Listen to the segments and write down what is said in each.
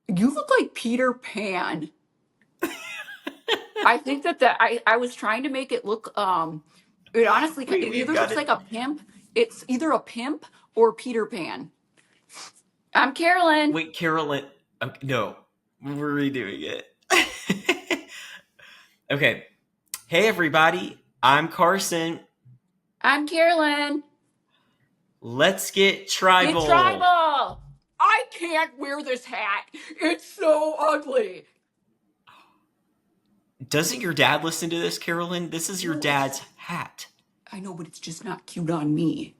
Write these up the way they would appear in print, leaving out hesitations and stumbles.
You look like Peter Pan. I think I was trying to make it look it honestly Wait, it we've either got looks it. like a pimp. It's either a pimp or Peter Pan. I'm Carolyn. Wait, Carolyn. No, we're redoing it. Okay. Hey, everybody. I'm Carson. I'm Carolyn. Let's get Get tribal. tribal. I can't wear this hat. It's so ugly. Doesn't your dad listen to this, Carolyn? This is your No, it's dad's hat. I know, but it's just not cute on me.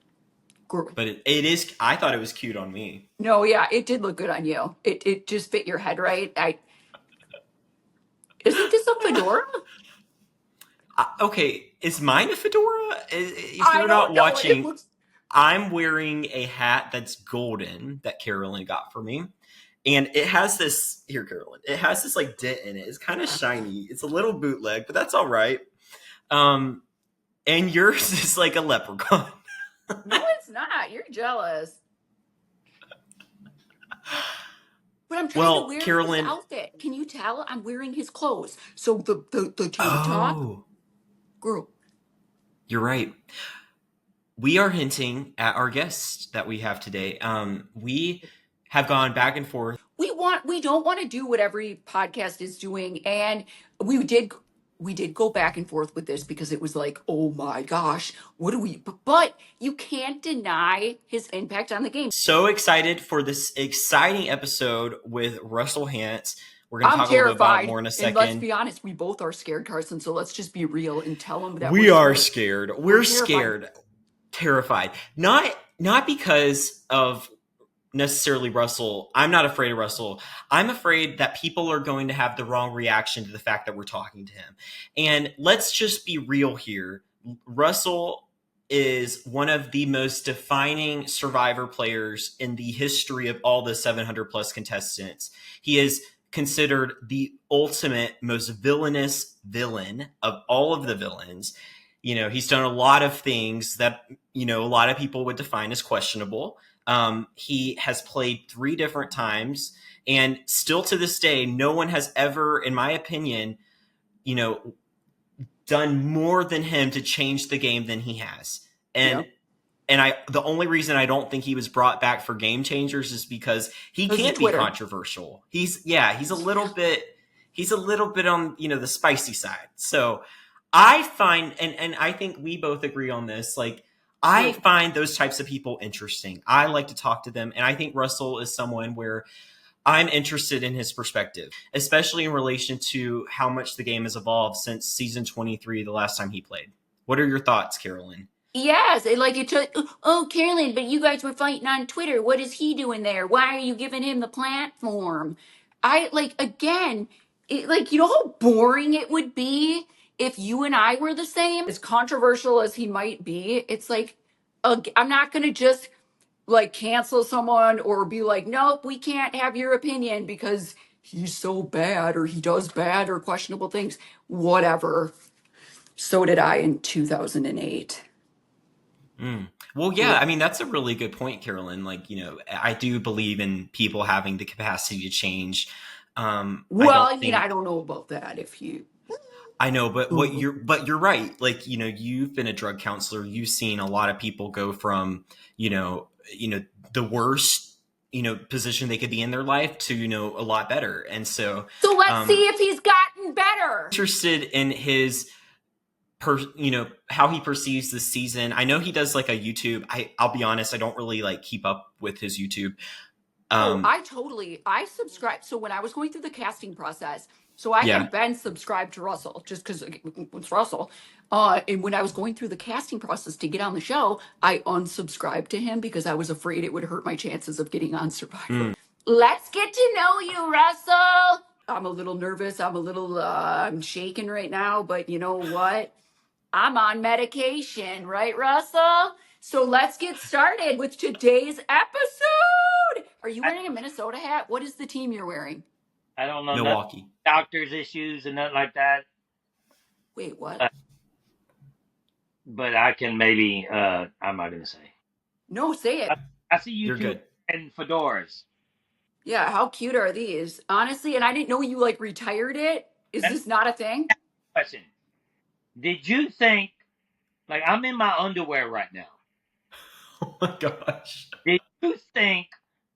But it is, I thought it was cute on me. No, yeah, it did look good on you. It just fit your head right. I Isn't this a fedora? Okay, is mine a fedora? If I you're not don't know. It watching, looks I'm wearing a hat that's golden that Carolyn got for me. And it has this, here, Carolyn, it has this like dent in it. It's kind of shiny. It's a little bootleg, but that's all right. Um, and yours is like a leprechaun. no, it's not. You're jealous. But I'm trying to Well, wear his Carolyn, outfit. Can you tell I'm wearing his clothes? So the tank top, oh, girl. you're right. We are hinting at our guest that we have today. We have gone back and forth. We don't want to do what every podcast is doing, and we did go back and forth with this because it was like, oh my gosh, what do we? But you can't deny his impact on the game. So excited for this exciting episode with Russell Hantz. We're going to I'm talk a little bit about it terrified, more in a and let's second. be honest, we both are scared, Carson. So let's just be real and tell him that we're We are scared. scared. We're We're terrified. scared, terrified. Not because of necessarily Russell. I'm not afraid of Russell. I'm afraid that people are going to have the wrong reaction to the fact that we're talking to him. And let's just be real here. Russell is one of the most defining Survivor players in the history of all the 700 plus contestants. He is considered the ultimate, most villainous villain of all of the villains. You know, he's done a lot of things that, you know, a lot of people would define as questionable. He has played 3 different times, and still to this day, no one has ever, in my opinion, you know, done more than him to change the game than he has. And Yep. the only reason I don't think he was brought back for Game Changers is because he Because of can be Twitter. controversial. He's a little bit on, you know, the spicy side. So I find, and I think we both agree on this, like, I Yep. find those types of people interesting. I like to talk to them, and I think Russell is someone where I'm interested in his perspective, especially in relation to how much the game has evolved since season 23, the last time he played. What are your thoughts, Carolyn? Yes, it took. Oh, Carolyn, but you guys were fighting on Twitter. What is he doing there? Why are you giving him the platform? I like again, you know how boring it would be if you and I were the same. As controversial as he might be, it's like, I'm not gonna just like cancel someone or be like, nope, we can't have your opinion because he's so bad or he does bad or questionable things. Whatever. So did I in 2008. Mm. Well, yeah, I mean, that's a really good point, Carolyn. Like, you know, I do believe in people having the capacity to change. I Well, don't I mean, I think don't know about that. If you, I know, but Ooh. you're right. Like, you know, you've been a drug counselor. You've seen a lot of people go from, you know, the worst, you know, position they could be in their life to, you know, a lot better. And so, So let's um, see if he's gotten better. interested in his you know, how he perceives this season. I know he does like a YouTube. I'll be honest, I don't really like keep up with his YouTube. Oh, Um, I subscribed. So when I was going through the casting process, so I yeah. had been subscribed to Russell just because it's Russell. And when I was going through the casting process to get on the show, I unsubscribed to him because I was afraid it would hurt my chances of getting on Survivor. Mm. Let's get to know you, Russell. I'm a little nervous. I'm shaking right now, but you know what? I'm on medication, right, Russell? So let's get started with today's episode. Are you I, wearing a Minnesota hat? What is the team you're wearing? I don't know nothing Milwaukee. doctor's issues and nothing like that, Wait, what? uh, but I can maybe I'm not gonna say. No, say I, it. I see You're YouTube good. and fedoras. Yeah, how cute are these? Honestly, and I didn't know you like retired it. Is That's this not a thing? the question. Did you think, like, I'm in my underwear right now? Oh my gosh. Did you think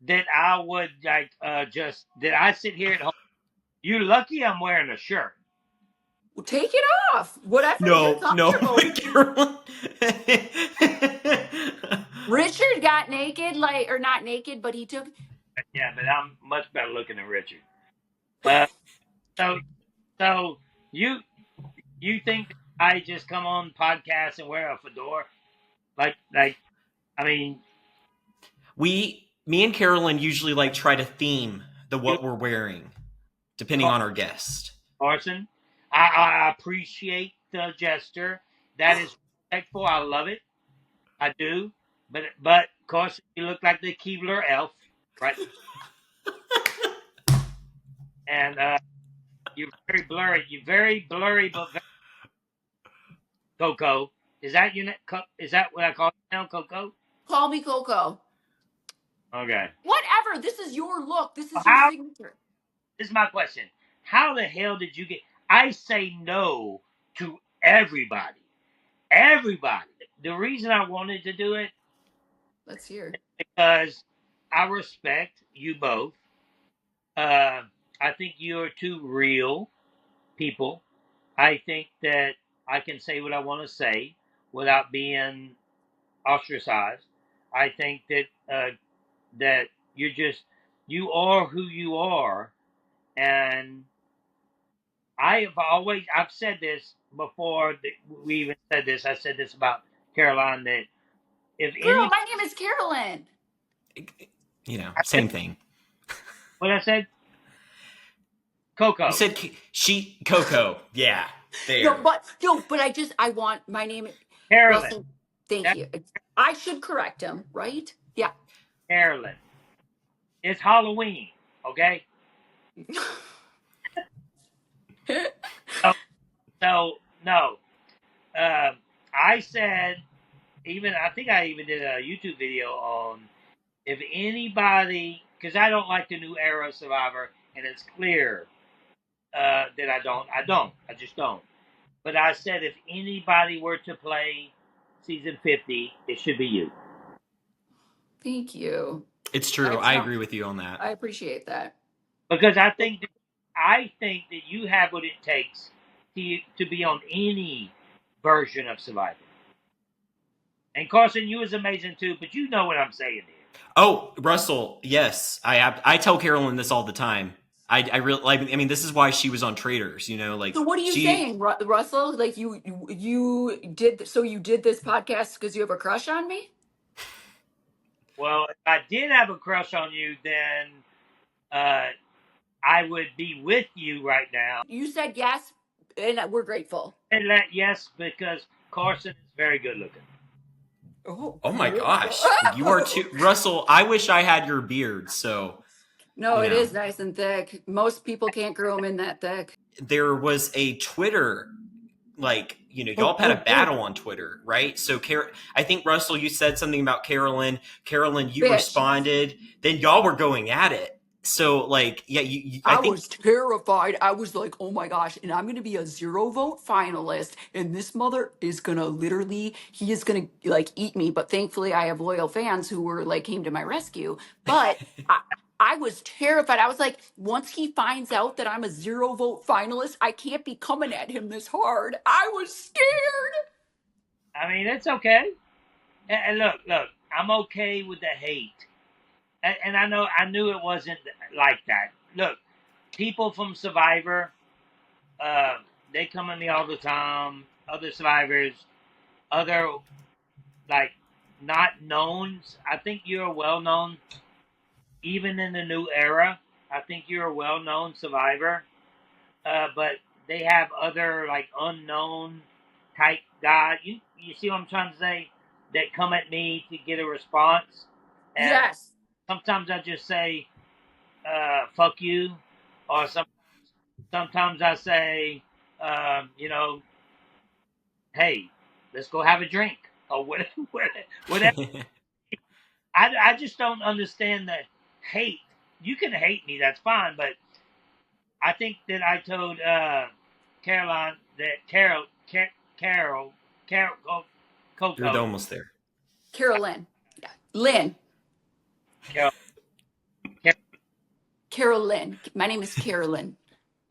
that I would like just did I sit here at home? You're lucky I'm wearing a shirt. Well, take it off. Whatever you're No, no, comfortable with. Carolyn. Richard got naked, like, or not naked, but he took. Yeah, but I'm much better looking than Richard. Uh, so so you you think I just come on podcast and wear a fedora? Like I mean, Me and Carolyn usually like try to theme the you what we're wearing, depending on our guest. Carson, I appreciate the gesture. That is respectful. I love it. I do. But Carson, you look like the Keebler elf, right? And you're very blurry. You're very blurry, but very Coco. Is that you? Is that what I call you now, Coco? Call me Coco. Okay. Whatever. This is your look. This is your How? signature. This is my question. How the hell did you get? I say no to everybody. Everybody. The reason I wanted to do it Let's hear. because I respect you both. Uh, I think you're two real people. I think that I can say what I want to say without being ostracized. I think that that you are who you are, and I've said this before. We even said this. I said this about Caroline that if Girl, any, my name is Carolyn. I said, Same thing. what I said, You Coco, said Coco. Yeah, there. But I want my name, Carolyn, Russell. Thank that's you. I should correct him, right? Yeah. Carolyn. It's Halloween, okay? So, so no. I said even I think I even did a YouTube video on if anybody because I don't like the new era of Survivor, and it's clear that I don't. I don't. I just don't. But I said if anybody were to play season 50, it should be you Thank you. It's true. That's I not. agree with you on that. I appreciate that. because I think that you have what it takes to be on any version of Survivor. And Carson, you was amazing too, but you know what I'm saying here. Oh, Russell. Yes, I tell Carolyn this all the time. I really like. I mean, this is why she was on Traders. Like So what are you she. saying, Russell? Like you did. So you did this podcast because you have a crush on me? Well, if I did have a crush on you, then uh, I would be with you right now. You said yes, and we're grateful. And that yes, because Carson is very good looking. Oh, Oh my beautiful. gosh, you are too, Russell. I wish I had your beard. So No, you it know, is nice and thick. Most people can't grow them in that thick. there was a Twitter y'all Oh, had a oh, oh, battle on Twitter, right? So, I think Russell, you said something about Carolyn. Carolyn, you bitch. responded. Then y'all were going at it. So, yeah, I I think was terrified. I was like, oh my gosh, and I'm gonna be a 0 vote finalist, and this mother is gonna literally, he is gonna like eat me. But thankfully, I have loyal fans who were like came to my rescue. But I was terrified. I was like, once he finds out that I'm a 0 vote finalist, I can't be coming at him this hard. I was scared. I mean, it's okay. And look, I'm okay with the hate. And I knew it wasn't like that. Look, people from Survivor, uh, they come at me all the time. Other survivors, other like not knowns. I think you're well known, even in the new era. I think you're a well known survivor. But they have other like unknown type guys. You see what I'm trying to say? That come at me to get a response, and Yes. sometimes I just say "fuck you," or sometimes I say, you know, "Hey, let's go have a drink," or whatever. Whatever. I just don't understand the hate. you can hate me, that's fine, but I think that I told Caroline that Carol, You're Coco, almost there. Carolyn. Yeah. Lynn. Carol, Carol, Carolyn. My name is Carolyn.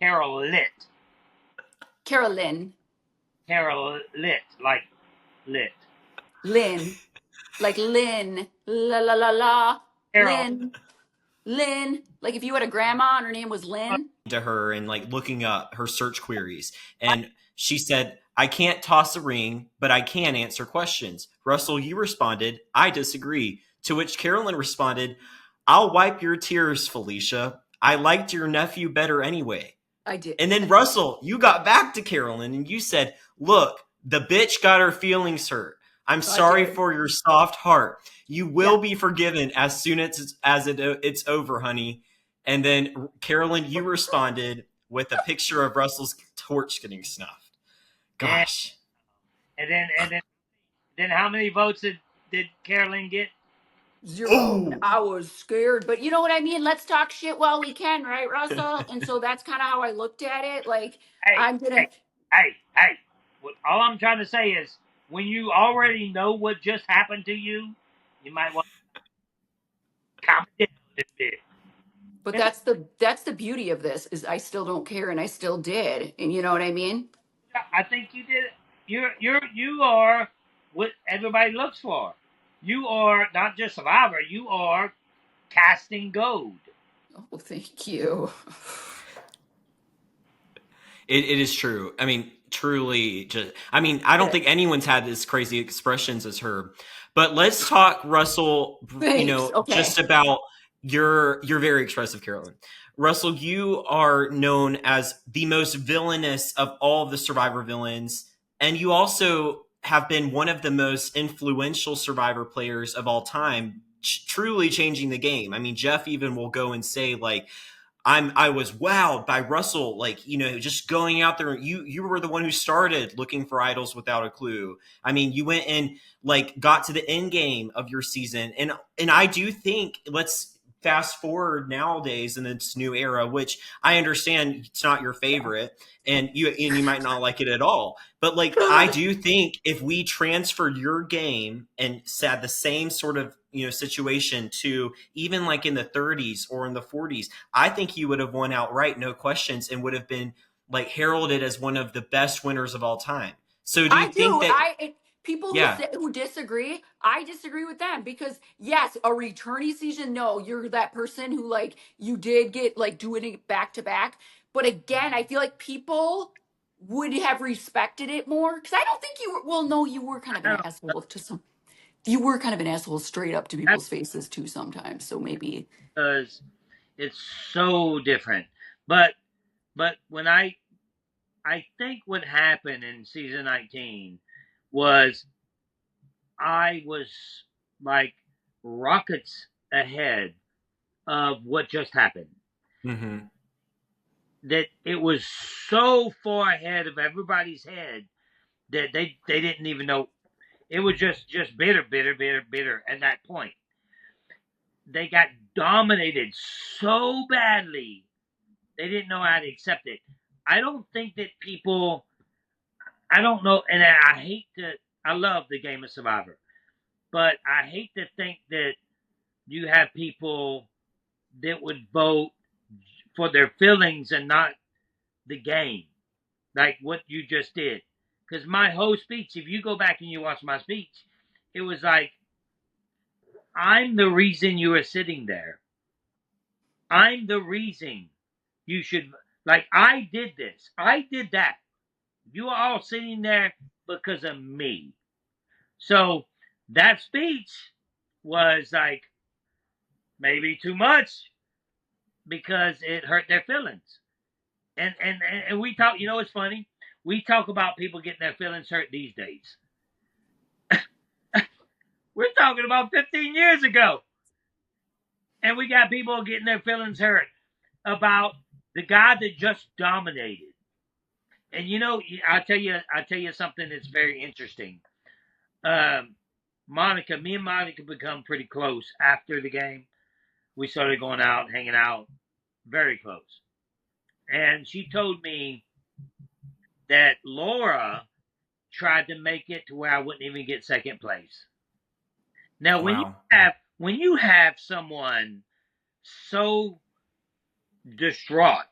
Carol lit, Carolyn. Carol lit, like lit. Lynn. Like Lynn. La la la la. Carol, Lynn. Lynn. Like if you had a grandma and her name was Lynn. To her and like looking up her search queries. And she said, I can't toss a ring, but I can answer questions. Russell, you responded, I disagree. To which Carolyn responded, I'll wipe your tears, Felicia. I liked your nephew better anyway. I did. And then Russell, you got back to Carolyn and you said, look, the bitch got her feelings hurt. I'm sorry for your soft heart. You will be forgiven as soon as it's over, honey. And then Carolyn, you responded with a picture of Russell's torch getting snuffed. Gosh. and then how many votes did Carolyn get? 0. Oh, I was scared, but you know what I mean? Let's talk shit while we can, right, Russell? And so that's kind of how I looked at it. Like, Hey, I'm gonna. hey, hey. All I'm trying to say is, when you already know what just happened to you, you might want to calm it down a little bit. But that's the beauty of this is I still don't care, and I still did, and you know what I mean? I think you did. You are what everybody looks for. You are not just Survivor. You are casting gold. Oh, thank you. it is true. I mean, truly, just, I mean, I don't think anyone's had as crazy expressions as her. But let's talk, Russell, Thanks. Okay. just about you're very expressive, Carolyn. Russell, you are known as the most villainous of all the Survivor villains. And you also have been one of the most influential Survivor players of all time, truly changing the game. I mean, Jeff even will go and say, like, I was wowed by Russell, like, just going out there. You were the one who started looking for idols without a clue. I mean, you went and like got to the end game of your season. And I do think, let's fast forward nowadays in this new era, which I understand it's not your favorite and you might not like it at all. But like, I do think if we transferred your game and had the same sort of situation to even like in the 30s or in the 40s, I think he would have won outright, no questions, and would have been like heralded as one of the best winners of all time. So do you I think do. that? People Yeah, who disagree, I disagree with them because yes, a returning season. No, you're that person who like you did get like doing it back to back. But again, I feel like people would have respected it more because I don't think you were. Well, no, you were kind of I an don't know, asshole to some. You were kind of an asshole straight up to that's people's faces too sometimes. So maybe. because it's so different. But when I think what happened in season 19 was I was like rockets ahead of what just happened. mm-hmm. That it was so far ahead of everybody's head that they didn't even know. It was just bitter at that point. They got dominated so badly they didn't know how to accept it. I don't think that people. I don't know, and I hate to. I love the game of Survivor, but I hate to think that you have people that would vote for their feelings and not the game, like what you just did. Because my whole speech, if you go back and you watch my speech, it was like, I'm the reason you are sitting there. I'm the reason you should, like, I did this. I did that. You are all sitting there because of me. So that speech was like maybe too much because it hurt their feelings. And we talk, it's funny. We talk about people getting their feelings hurt these days. We're talking about 15 years ago. And we got people getting their feelings hurt about the guy that just dominated. And I'll tell you something that's very interesting. Me and Monica become pretty close after the game. we started going out, hanging out, very close. And she told me that Laura tried to make it to where I wouldn't even get second place. Now, Wow. when you have someone so distraught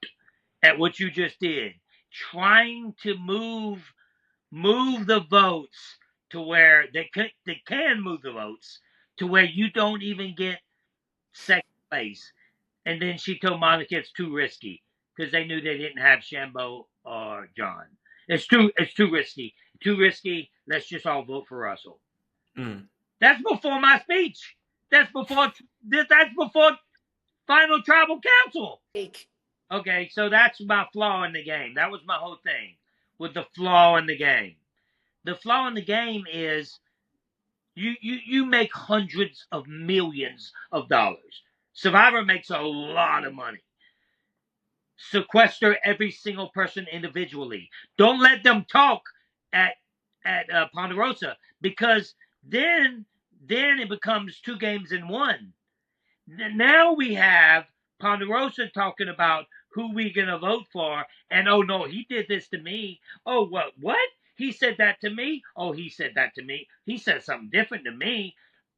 at what you just did, trying to move the votes to where they can move the votes to where you don't even get second place. And then she told Monica it's too risky because they knew they didn't have Shambo or John. It's too risky. Too risky. Let's just all vote for Russell. Mm. That's before my speech. That's before final tribal council. Like, Okay, so that's my flaw in the game. That was my whole thing with the flaw in the game. The flaw in the game is you make hundreds of millions of dollars. Survivor makes a lot of money. Sequester every single person individually. Don't let them talk at Ponderosa because then it becomes two games in one. Now we have Ponderosa talking about who we gonna vote for, and oh no, he did this to me. Oh what? He said that to me. Oh, he said that to me. He said something different to me.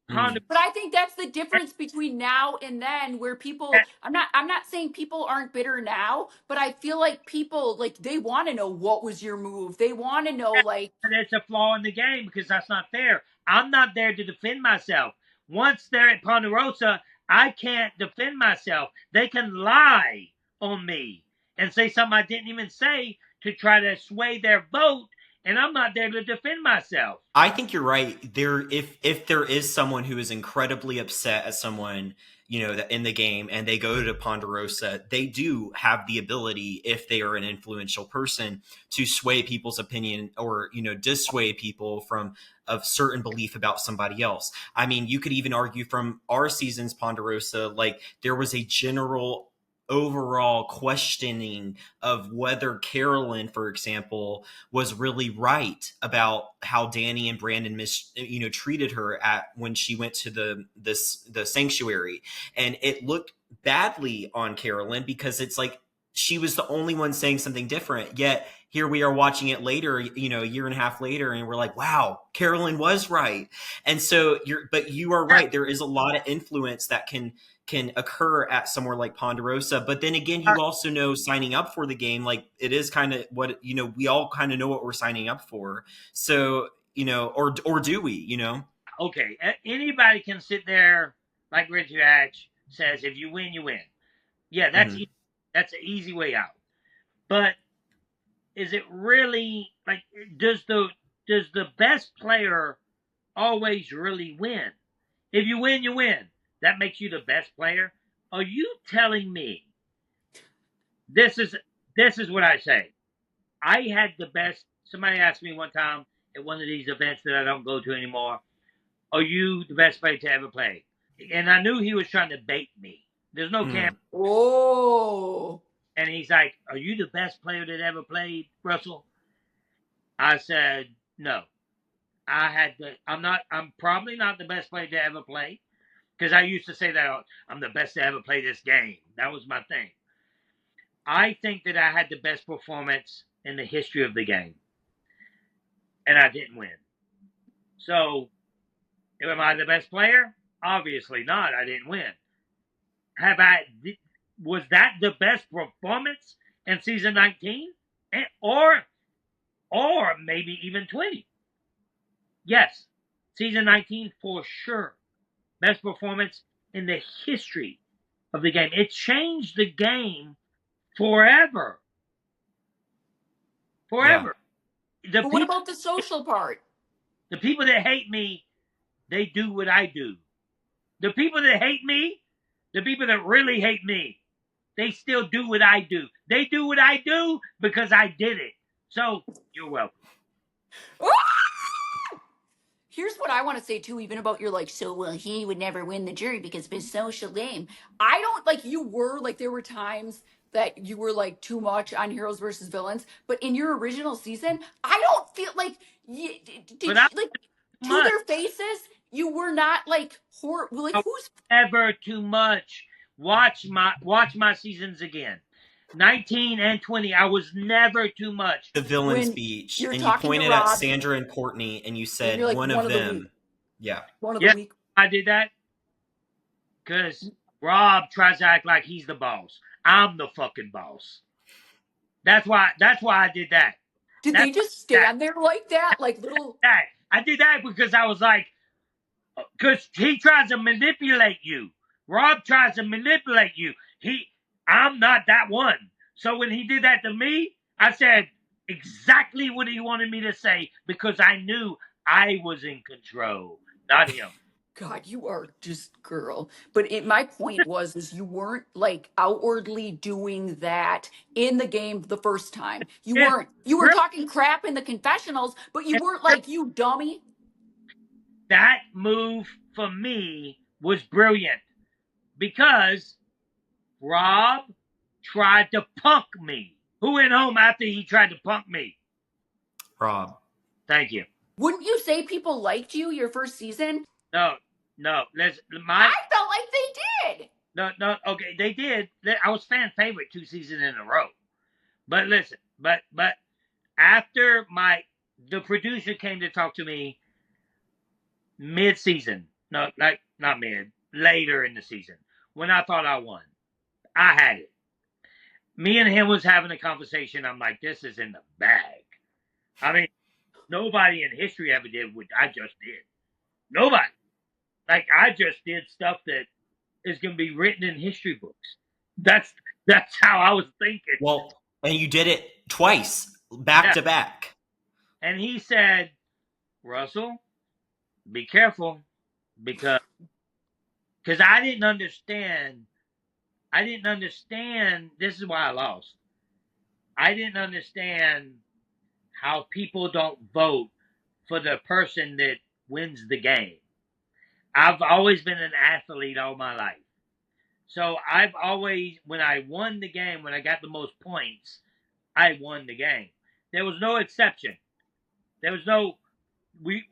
Mm. but I think that's the difference between now and then, where people, I'm not saying people aren't bitter now, but I feel like people, like, they want to know what was your move. They want to know, like, And it's a flaw in the game because that's not fair. I'm not there to defend myself. Once they're at Ponderosa, I can't defend myself. They can lie on me and say something I didn't even say to try to sway their vote, and I'm not there to defend myself. I think you're right. If there is someone who is incredibly upset at someone, that in the game, and they go to Ponderosa, they do have the ability, if they are an influential person, to sway people's opinion, or dissuade people from a certain belief about somebody else. I mean, you could even argue from our season's Ponderosa, like, there was a general overall questioning of whether Carolyn, for example, was really right about how Danny and Brandon treated her at when she went to the sanctuary. And it looked badly on Carolyn because it's like she was the only one saying something different. Yet here we are watching it later, a year and a half later, and we're like, wow, Carolyn was right. And so you are right. There is a lot of influence that can occur at somewhere like Ponderosa. But then again, you also know, signing up for the game, like, it is kind of what, we all kind of know what we're signing up for. So, or do we, Okay, anybody can sit there, like Richard Hatch says, if you win, you win. Yeah, that's Mhm. that's an easy way out. But is it really, like, does the best player always really win? If you win, you win. That makes you the best player. Are you telling me this is what I say? I had the best. Somebody asked me one time at one of these events that I don't go to anymore, are you the best player to ever play? And I knew he was trying to bait me. There's no camera. Mm. oh, And he's like, are you the best player that ever played, Russell? I said, no. I'm probably not the best player to ever play. Because I used to say that I'm the best to ever play this game. That was my thing. I think that I had the best performance in the history of the game. And I didn't win. So, am I the best player? Obviously not. I didn't win. Was that the best performance in season 19? Or maybe even 20? Yes. Season 19 for sure. Best performance in the history of the game. It changed the game forever. Forever. Yeah. but what about the social part? The people that hate me, they do what I do. The people that hate me, the people that really hate me, they still do what I do. They do what I do because I did it. So, you're welcome. Here's what I want to say too, even about your, like, so, well, he would never win the jury because of his social game. I don't, like, you were like, there were times that you were like too much on heroes versus villains, but in your original season, I don't feel like did you, like, to Much. their faces, you were not like like, I was who's never too much. Watch my seasons again. 19 and 20. I was never too much. The villain When speech, you're and you talking to pointed at Rob Sandra and Courtney, and you and you're said like one one of of the week, them. Yeah. one of the Yeah, week. I did that because Rob tries to act like he's the boss. I'm the fucking boss. That's why I did that. Did That's they just that. stand there like that, like little? That. I did that because I was like, because he tries to manipulate you. Rob tries to manipulate you. I'm not that one. So when he did that to me, I said exactly what he wanted me to say because I knew I was in control, not him. God, you are just girl. But my point was, is you weren't like outwardly doing that in the game the first time. You It's weren't. You were brilliant. talking crap in the confessionals, but you weren't like, you dummy. That move for me was brilliant because Rob tried to punk me. Who went home after he tried to punk me? Rob. Thank you. Wouldn't you say people liked you your first season? No. I felt like they did. No. Okay, they did. I was fan favorite 2 seasons in a row. But listen, but after the producer came to talk to me mid season, no, like not mid, later in the season, when I thought I won, I had it. Me and him was having a conversation. I'm like, this is in the bag. I mean, nobody in history ever did what I just did. Nobody. Like I just did stuff that is going to be written in history books. That's how I was thinking. Well, and you did it twice, back to back. And he said, Russell, be careful because I didn't understand. This is why I lost. I didn't understand how people don't vote for the person that wins the game. I've always been an athlete all my life. So I've always, when I won the game, when I got the most points, I won the game. There was no exception. There was no,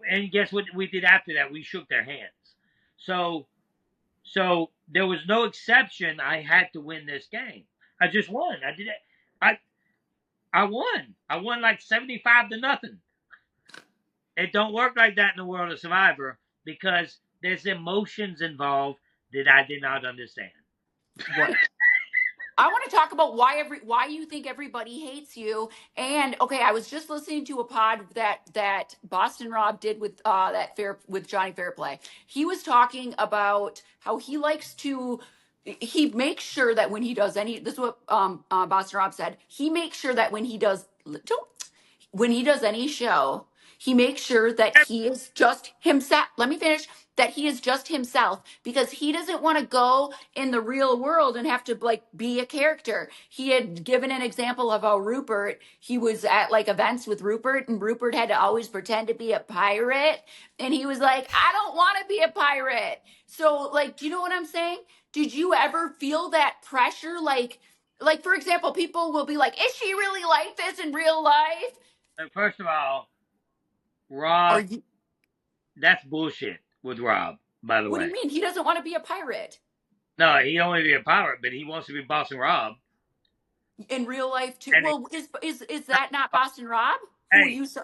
and guess what we did after that? We shook their hands. So there was no exception. I had to win this game. I just won. I did it. I won. I won like 75-0. It don't work like that in the world of Survivor because there's emotions involved that I did not understand. What? I want to talk about why you think everybody hates you. And okay, I was just listening to a pod that Boston Rob did with with Johnny Fairplay. He was talking about how he makes sure that when he does any, this is what Boston Rob said. He makes sure that when he does any show, he makes sure that he is just himself. Let me finish. That he is just himself because he doesn't want to go in the real world and have to like be a character. He had given an example of how he was at like events with Rupert, and Rupert had to always pretend to be a pirate. And he was like, I don't want to be a pirate. So, like, do you know what I'm saying? Did you ever feel that pressure? Like, for example, people will be like, is she really like this in real life? First of all, Are Rob, you, that's bullshit with Rob, by the what do way. you mean? He doesn't want to be a pirate No, he don't want to be a pirate, but he wants to be Boston Rob. in real life too. And Well, is that not Boston Rob? Who hey, you saw?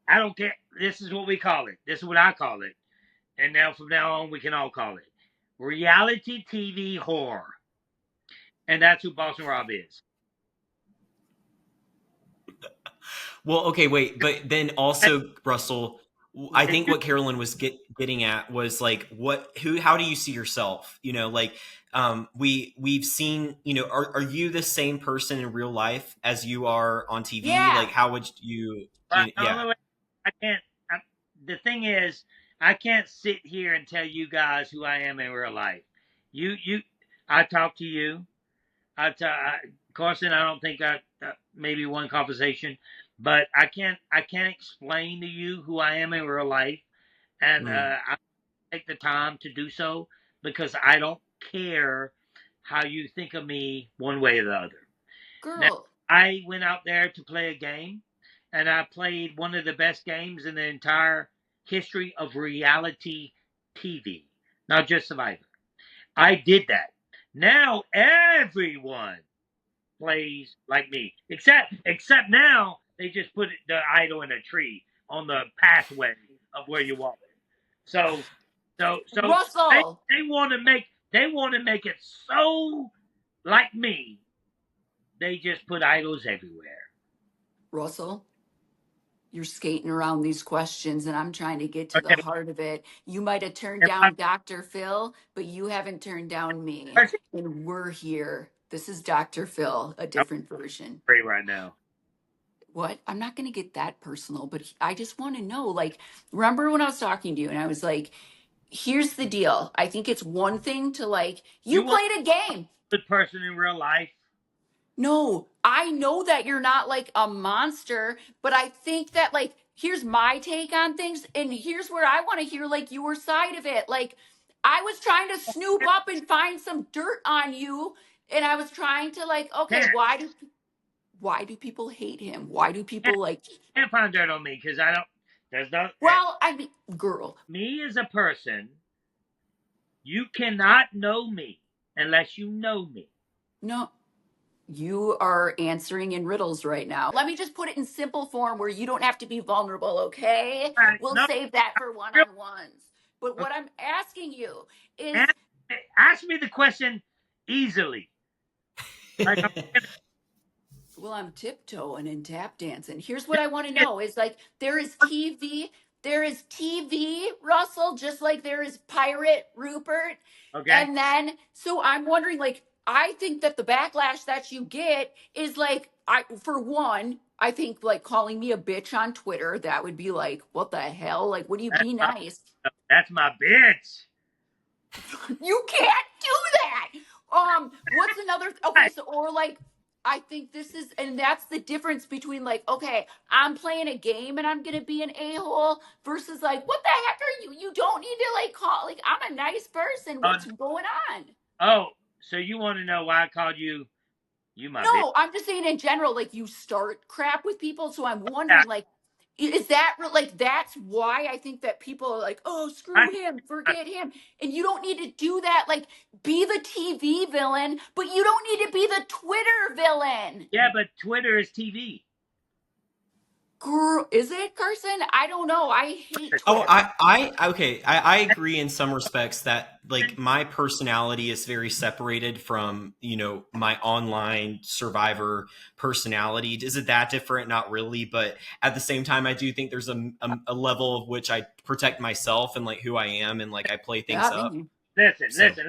I don't care. This is what we call it. This is what I call it. And now from now on, we can all call it reality TV horror. And that's who Boston Rob is. Well, okay, wait, but then also, Russell, I think what Carolyn was getting at was like, how do you see yourself? You know, like, we've seen, you know, are you the same person in real life as you are on TV? Yeah. Like, how would yeah. I can't. The thing is, I can't sit here and tell you guys who I am in real life. I talk to you. Carson, I don't think maybe one conversation, but I can't explain to you who I am in real life, and I take the time to do so because I don't care how you think of me one way or the other. Girl. Now, I went out there to play a game, and I played one of the best games in the entire history of reality TV, not just Survivor. I did that. Now everyone plays like me, except now they just put the idol in a tree on the pathway of where you walk. So they Russell, want to make it so like me. They just put idols everywhere. Russell, you're skating around these questions and I'm trying to get to the Okay, heart of it. You might have turned if I down Dr. Phil, but you haven't turned down me. person, And we're here. This is Dr. Phil, a I'm different version. free right now. What? I'm not going to get that personal, but I just want to know, like, remember when I was talking to you and I was like, here's the deal. I think it's one thing to like, you You want played a game. a good person in real life? No, I know that you're not like a monster, but I think that like here's my take on things and here's where I want to hear like your side of it. Like I was trying to snoop up and find some dirt on you and I was trying to like okay, Can't why do people hate him? Why do can't, people like can't find dirt on me because I don't. There's no well, I mean, girl. me as a person. You cannot know me unless you know me. No, you are answering in riddles right now. Let me just put it in simple form where you don't have to be vulnerable, okay? All right, We'll no, save that for one real. on ones. But what I'm asking you is Ask, ask me the question easily. Like I'm, well, I'm tiptoeing and tap dancing. Here's what I want to know is like there is TV, Russell, just like there is Pirate Rupert. okay. And then so I'm wondering like I think that the backlash that you get is like I for one, I think like calling me a bitch on Twitter, that would be like, what the hell? Like, would you That's be my, nice? that's my bitch. You can't do that. What's another okay, Right. so or like I think this is and that's the difference between like, okay, I'm playing a game and I'm gonna be an a-hole versus like, what the heck are you? You don't need to like call like I'm a nice person. Oh, What's going on? oh, so you want to know why I called you? You my bitch. No, I'm just saying in general, like you start crap with people. So I'm Yeah, wondering, like, is that like that's why I think that people are like, oh, I, screw him, forget him. And you don't need to do that. Like, be the TV villain, but you don't need to be the Twitter villain. yeah, but Twitter is TV. Girl, is it, Carson? I don't know. I hate Oh, Twitter. I agree in some respects that like my personality is very separated from, my online survivor personality. Is it that different? Not really. But at the same time, I do think there's a level of which I protect myself and like who I am and like I play things Yeah, up. me. Listen, So listen.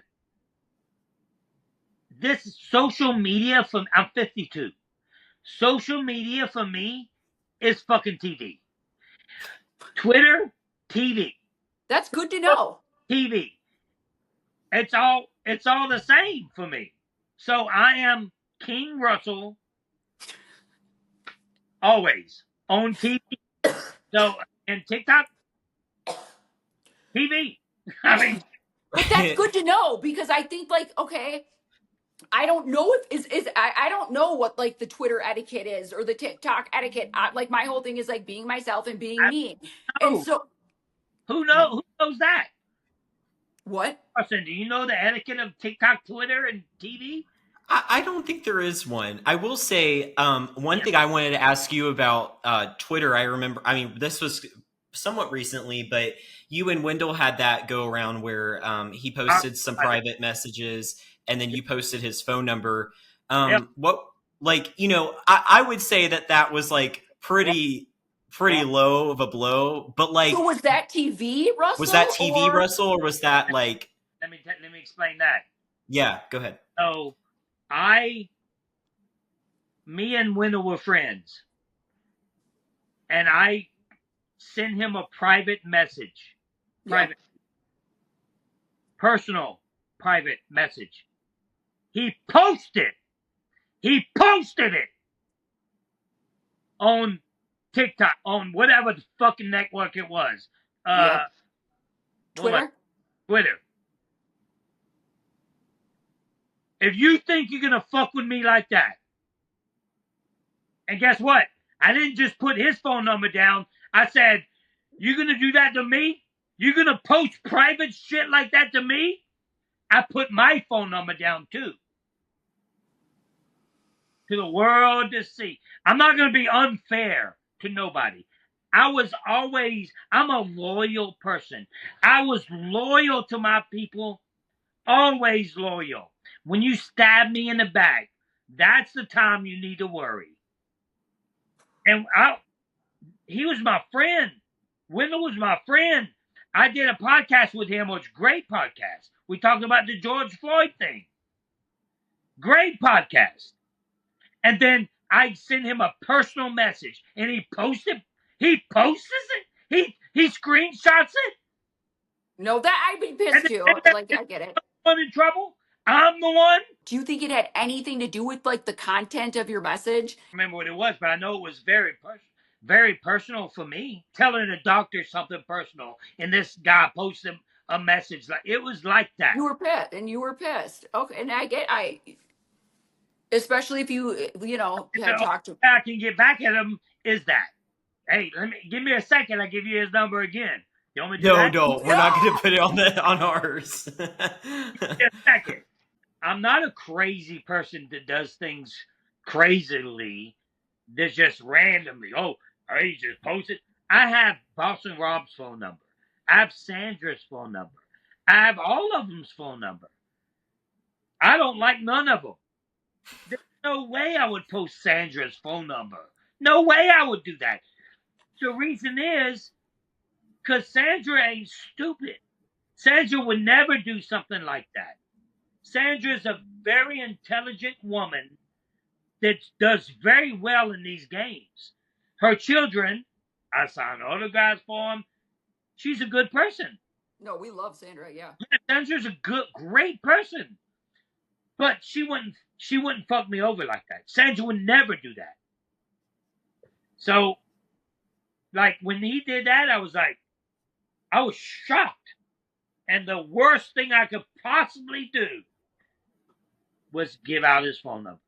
This social media from I'm 52. Social media for me is fucking TV. Twitter, TV. That's good to know. TV. It's all the same for me. So I am King Russell always on TV. So and TikTok, TV. I mean, But that's good to know because I think like, okay, I don't know if is I don't know what like the Twitter etiquette is or the TikTok etiquette. Like my whole thing is like being myself and being I me. And know so who knows that. what? Person, do you know the etiquette of TikTok, Twitter, and TV? I don't think there is one. I will say one Yeah. thing I wanted to ask you about Twitter. I remember, I mean, this was somewhat recently, but you and Wendell had that go around where he posted some private messages and then you posted his phone number. Yep. What, like, I would say that was like Wrong, pretty wrong. low of a blow, but So like, was that TV, was that Russell, TV, or Russell, or was that like, Let me explain that. yeah, go ahead. So me and Wendell were friends, and I sent him a private message, yeah, private, personal, private message. He posted it on TikTok, on whatever the fucking network it was. yeah, What was it? Twitter? Twitter. If you think you're gonna fuck with me like that, and guess what? I didn't just put his phone number down. I said, you're gonna do that to me? You're gonna post private shit like that to me? I put my phone number down too, to the world to see. I'm not going to be unfair to nobody. I'm a loyal person. I was loyal to my people, always loyal. When you stab me in the back, that's the time you need to worry. And he was my friend. Wendell was my friend. I did a podcast with him, which was a great podcast. We talked about the George Floyd thing. Great podcast. And then I send him a personal message, and he posts it. He posts it. He screenshots it. No, that I'd be pissed too. Like, I get it. I'm in trouble. I'm the one. Do you think it had anything to do with like the content of your message? I remember what it was, but I know it was very personal for me. Telling a doctor something personal, and this guy posted a message like it was like that. You were pissed. Okay, and especially if you had talked to. I can get back at him. Is that? Hey, give me a second. I give you his number again. You want me to do that? No, we're not going to put it on ours. Give me a second. I'm not a crazy person that does things crazily. That's just randomly. Oh, I just posted. I have Boston Rob's phone number. I have Sandra's phone number. I have all of them's phone number. I don't like none of them. There's no way I would post Sandra's phone number. No way I would do that. The reason is because Sandra ain't stupid. Sandra would never do something like that. Sandra's a very intelligent woman that does very well in these games. Her children, I sign autographs for them. She's a good person. No, we love Sandra. Yeah, Sandra's a great person, but she wouldn't fuck me over like that. Sandra would never do that. So, like when he did that, I was shocked, and the worst thing I could possibly do was give out his phone number.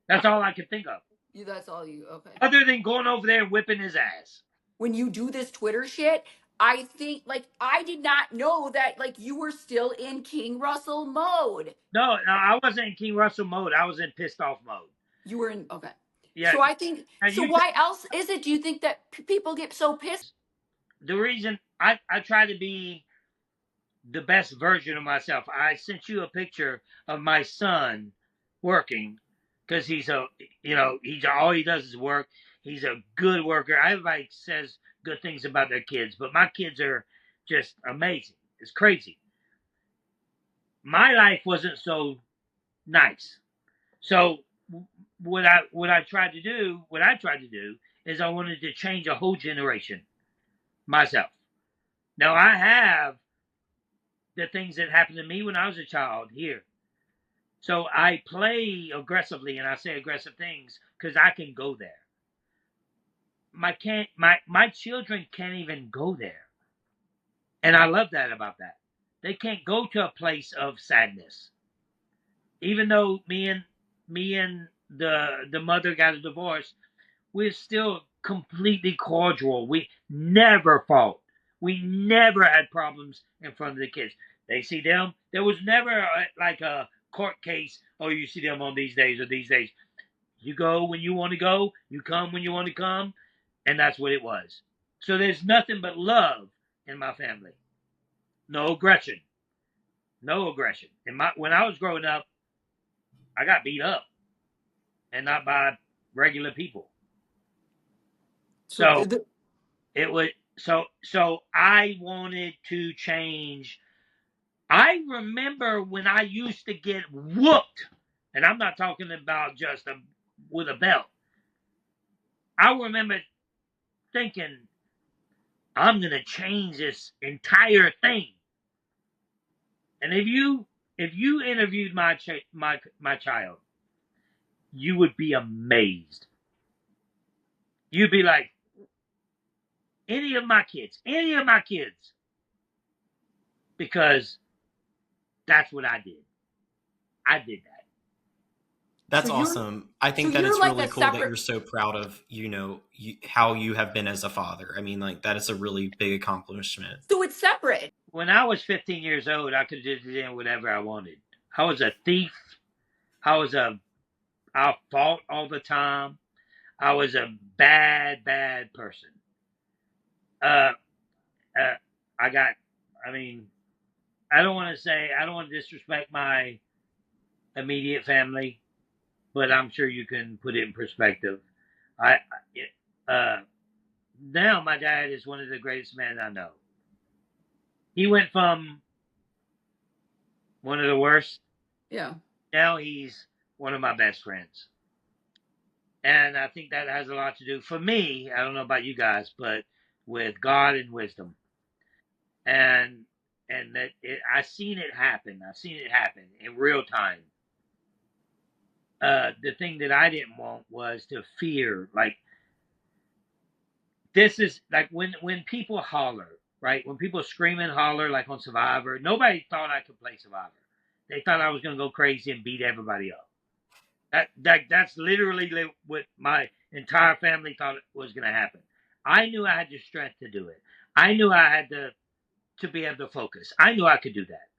That's all I could think of. that's all you. Okay. Other than going over there and whipping his ass. When you do this Twitter shit, I think like I did not know that like you were still in King Russell mode. No, I wasn't in King Russell mode. I was in pissed off mode. You were in okay. Yeah. So I think. So why else is it? Do you think that people get so pissed? The reason I try to be the best version of myself. I sent you a picture of my son working because he's all he does is work. He's a good worker. Everybody says good things about their kids, but my kids are just amazing. It's crazy. My life wasn't so nice. So what I tried to do is I wanted to change a whole generation myself. Now I have the things that happened to me when I was a child here. So I play aggressively, and I say aggressive things because I can go there. My children can't even go there. And I love that about that. They can't go to a place of sadness. Even though me and the mother got a divorce, we're still completely cordial. We never fought. We never had problems in front of the kids. They see them. There was never like a court case. Oh, you see them on these days or these days. You go when you want to go. You come when you want to come. And that's what it was. So there's nothing but love in my family. No aggression. No aggression. When I was growing up, I got beat up. And not by regular people. So it was so I wanted to change. I remember when I used to get whooped, and I'm not talking about just with a belt. I remember thinking, I'm gonna change this entire thing. And if you interviewed my child, you would be amazed. You'd be like, any of my kids, because that's what I did. I did that. That's awesome. I think that it's really cool that you're so proud of, how you have been as a father. I mean, like, that is a really big accomplishment. So it's separate. when I was 15 years old, I could just do whatever I wanted. I was a thief. I fought all the time. I was a bad person. Uh, uh, I got, I mean, I don't want to disrespect my immediate family, but I'm sure you can put it in perspective. I, uh, Now my dad is one of the greatest men I know. He went from one of the worst. Yeah. Now he's one of my best friends. And I think that has a lot to do for me. I don't know about you guys, but with God and wisdom. And I seen it happen. I've seen it happen in real time. The thing that I didn't want was to fear. Like, this is like when people holler, right? When people scream and holler, like on Survivor, nobody thought I could play Survivor. They thought I was going to go crazy and beat everybody up. That's literally what my entire family thought was going to happen. I knew I had the strength to do it. I knew I had to be able to focus. I knew I could do that.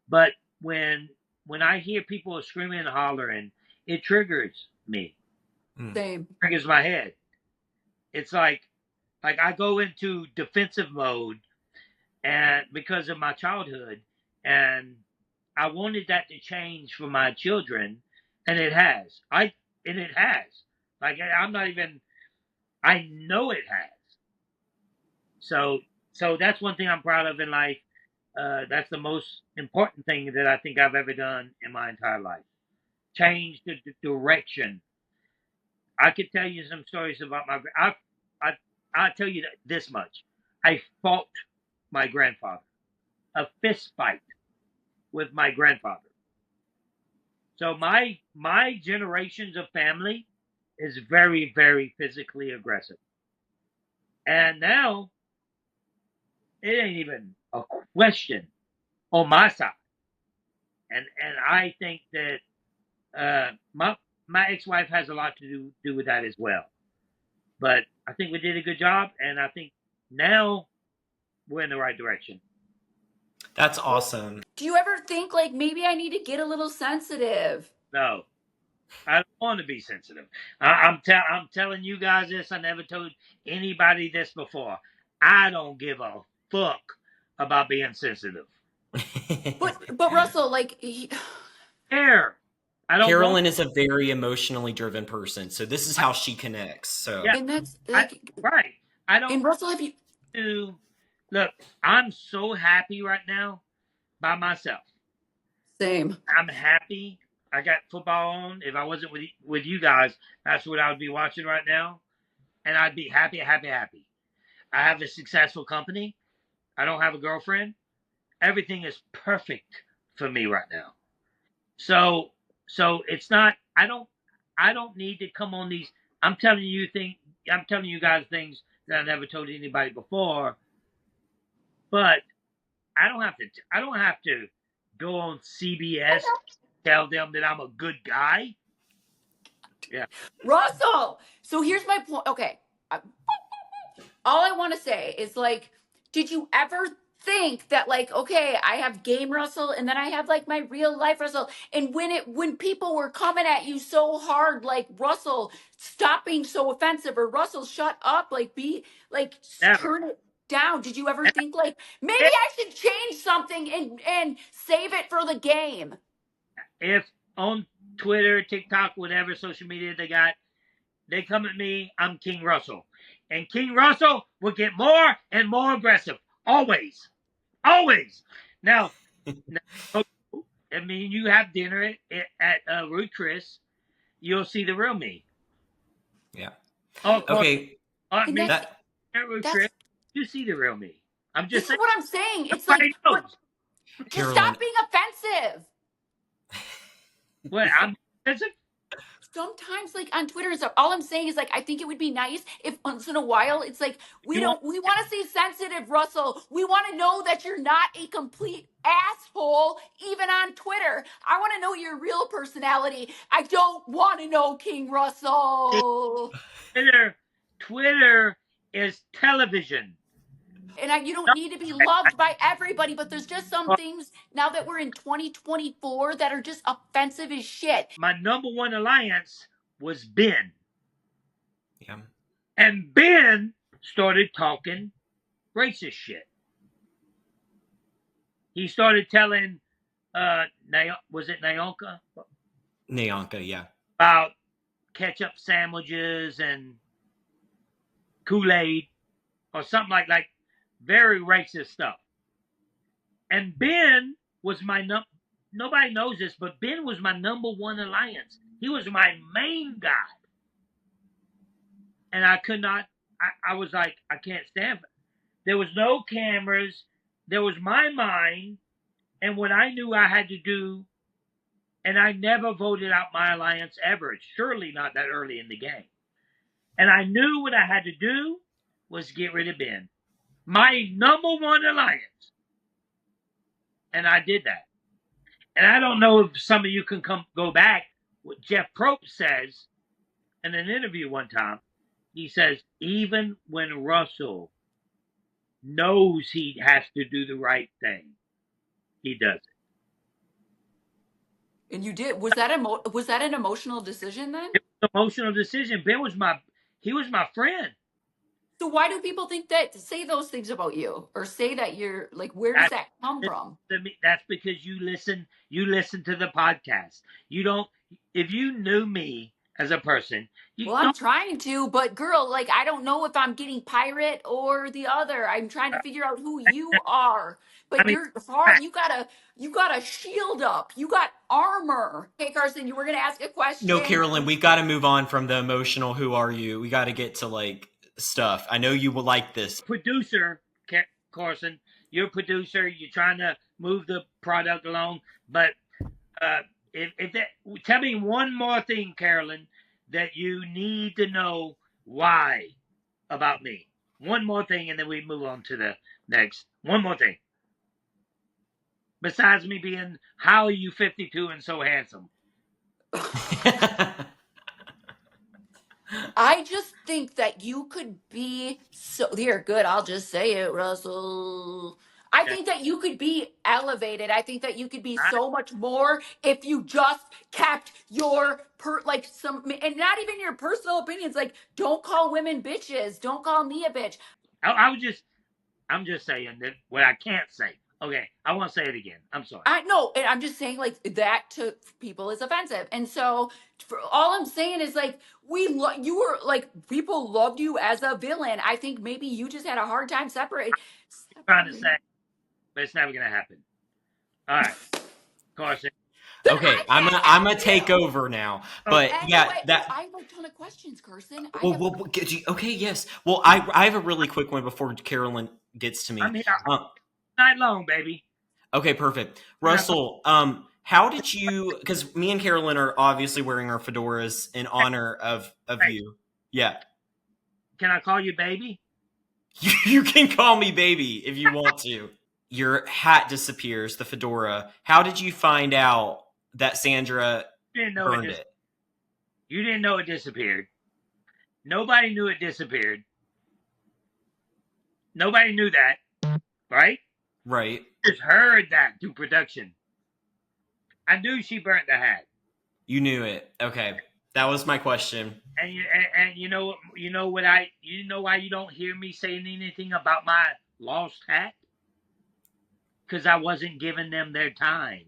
But when I hear people screaming and hollering, it triggers me. Same. It triggers my head. It's like I go into defensive mode, and because of my childhood, and I wanted that to change for my children, and it has. It has. Like, I'm not even. I know it has. So that's one thing I'm proud of in life. That's the most important thing that I think I've ever done in my entire life. Change the direction. I could tell you some stories about my. I'll tell you this much. I fought my grandfather. A fist fight with my grandfather. So my generations of family is very, very physically aggressive. And now it ain't even a question on my side. And I think that my ex-wife has a lot to do with that as well. But I think we did a good job, and I think now we're in the right direction. That's awesome. Do you ever think like maybe I need to get a little sensitive? No, I don't want to be sensitive. I'm telling you guys this. I never told anybody this before. I don't give a fuck about being sensitive. But Russell, like, Care. I don't Carolyn want. is a very emotionally driven person, so this is how she connects. So Yeah, and that's like, right. I don't and Russell, have you? do. Look, I'm so happy right now by myself. Same. I'm happy. I got football on. If I wasn't with you guys, that's what I would be watching right now, and I'd be happy, happy, happy. I have a successful company. I don't have a girlfriend. Everything is perfect for me right now. So it's not. I don't need to come on these. I'm telling you things. I'm telling you guys things that I never told anybody before. But I don't have to. I don't have to go on CBS, tell them that I'm a good guy. Yeah. Russell. So here's my point. Okay, all I want to say is like, did you ever think that like, okay, I have game Russell and then I have like my real life Russell, and when people were coming at you so hard, like, Russell, stop being so offensive, or Russell, shut up, like, be like, Never. turn it down. Did you ever think like maybe I should change something and save it for the game? If on Twitter, TikTok, whatever social media they come at me, I'm King Russell. And King Russell will get more and more aggressive. Always. Always. Now, I mean, you have dinner at Ruth Chris, you'll see the real me. yeah. Oh, of course, Okay. And me That at Ruth that's Chris, you see the real me. I'm this just is saying, what I'm saying. It's like, nobody knows. just Carolyn. stop being offensive. What, I'm offensive? Sometimes, like, on Twitter and stuff, all I'm saying is like, I think it would be nice if once in a while it's like, we You want, don't we want to see sensitive, Russell. We want to know that you're not a complete asshole even on Twitter. I want to know your real personality. I don't want to know King Russell. Twitter is television. And you don't need to be loved by everybody, but there's just some things now that we're in 2024 that are just offensive as shit. My number one alliance was Ben. Yeah. And Ben started talking racist shit. He started telling, was it Nayanka? Nayanka, yeah. About ketchup sandwiches and Kool-Aid or something like very racist stuff. And Ben was nobody knows this, but Ben was my number one alliance. He was my main guy. And I could not, I was like, I can't stand it. There was no cameras. There was my mind and what I knew I had to do. And I never voted out my alliance ever. It's surely not that early in the game. And I knew what I had to do was get rid of Ben. My number one alliance. And I did that. And I don't know if some of you can go back. What Jeff Probst says in an interview one time, he says, even when Russell knows he has to do the right thing, he does it. And you did. Was that an emotional decision then? It was an emotional decision. Ben was my friend. So why do people say those things about you, or say that you're like? Where does that come from? That's because you listen to the podcast. You don't. If you knew me as a person, Well, I'm trying to, but girl, like, I don't know if I'm getting pirate or the other. I'm trying to figure out who you are. But I mean, you're hard. You got a shield up. You got armor. Okay, Carson, you were gonna ask a question. No, Carolyn, we've got to move on from the emotional. Who are you? We got to get to like stuff. I know you will like this. Producer, Carson, you're a producer. You're trying to move the product along, but tell me one more thing, Carolyn, that you need to know why about me. One more thing, and then we move on to the next. One more thing. Besides me being, how are you 52 and so handsome? I just think that you could be so here. Good, I'll just say it, Russell. I think that you could be elevated. I think that you could be so much more if you just kept your and not even your personal opinions. Like, don't call women bitches. Don't call me a bitch. I'm just saying that what I can't say. Okay, I won't say it again. I'm sorry. I know, and I'm just saying like that to people is offensive, and so all I'm saying is like you were like people loved you as a villain. I think maybe you just had a hard time separating. Trying to say, but it's never gonna happen. All right, Carson. Okay, I'm gonna take over now. But yeah, I have a ton of questions, Carson. Okay, yes. Well, I have a really quick one before Carolyn gets to me. I'm here night long, baby. Okay, perfect. Russell, how did you? Because me and Carolyn are obviously wearing our fedoras in honor of you. Yeah. Can I call you baby? You can call me baby if you want to. Your hat disappears, the fedora. How did you find out that Sandra burned it? You didn't know it disappeared. Nobody knew it disappeared. Nobody knew that, right? Right. I just heard that through production. I knew she burnt the hat. You knew it. Okay, that was my question. And you know why you don't hear me saying anything about my lost hat? Because I wasn't giving them their time.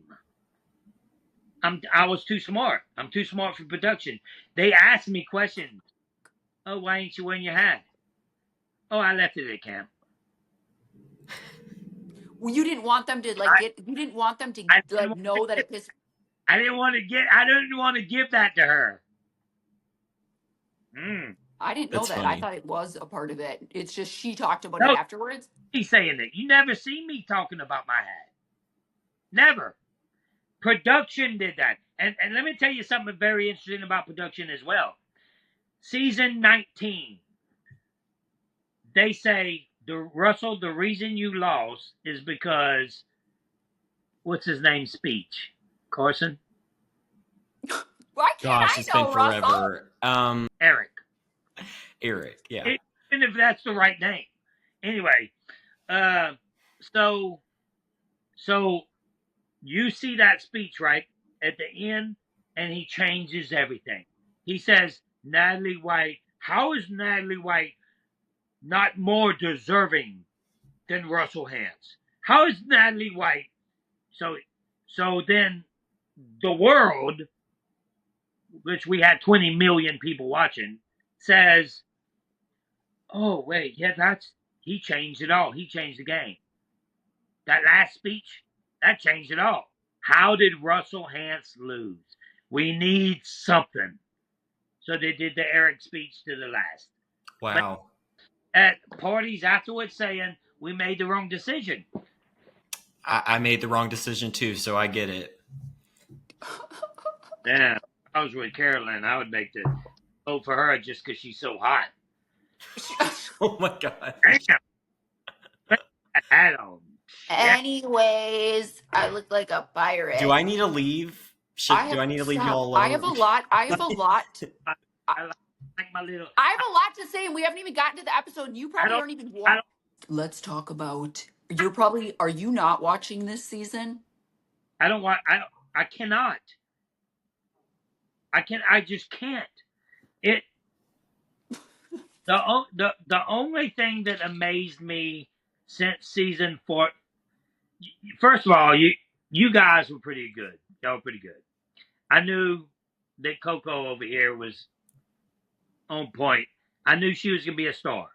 I was too smart. I'm too smart for production. They asked me questions. Oh, why ain't you wearing your hat? Oh, I left it at camp. Well, you didn't want them to You didn't want them to know that it pissed. I didn't want to give that to her. I didn't know that. Funny. I thought it was a part of it. It's just she talked about it afterwards. He's saying that. You never see me talking about my hat. Never. Production did that. And let me tell you something very interesting about production as well. Season 19. They say, Russell, the reason you lost is because, what's his name's speech? Carson? Why can't it's been forever. Eric. Eric, yeah. Even if that's the right name. Anyway, So so you see that speech right at the end, and he changes everything. He says, Natalie White, how is Natalie White not more deserving than Russell Hantz? How is Natalie White? So, so then the world, which we had 20 million people watching, says, "Oh wait, yeah, that's he changed it all. He changed the game. That last speech, that changed it all. How did Russell Hantz lose? We need something." So they did the Eric speech to the last. But Wow. at parties afterwards saying, we made the wrong decision. I made the wrong decision too, so I get it. Yeah, if I was with Carolyn, I would make the vote for her just because she's so hot. Oh my god. Damn, put that hat on. Yeah, Anyways, I look like a Do pirate. I need to leave? I Do have I need to leave you stop. all alone? I have a lot. I, I like my little. I have a lot to say, and we haven't even gotten to the episode. And you I probably don't. aren't even. I don't. Let's talk about. You're probably. Are you not watching this season? I don't want. I don't. I cannot. I can. I just can't. It. The only thing that amazed me since season 4. First of all, you guys were pretty good. Y'all were pretty good. I knew that Coco over here was on point. I knew she was gonna be a star.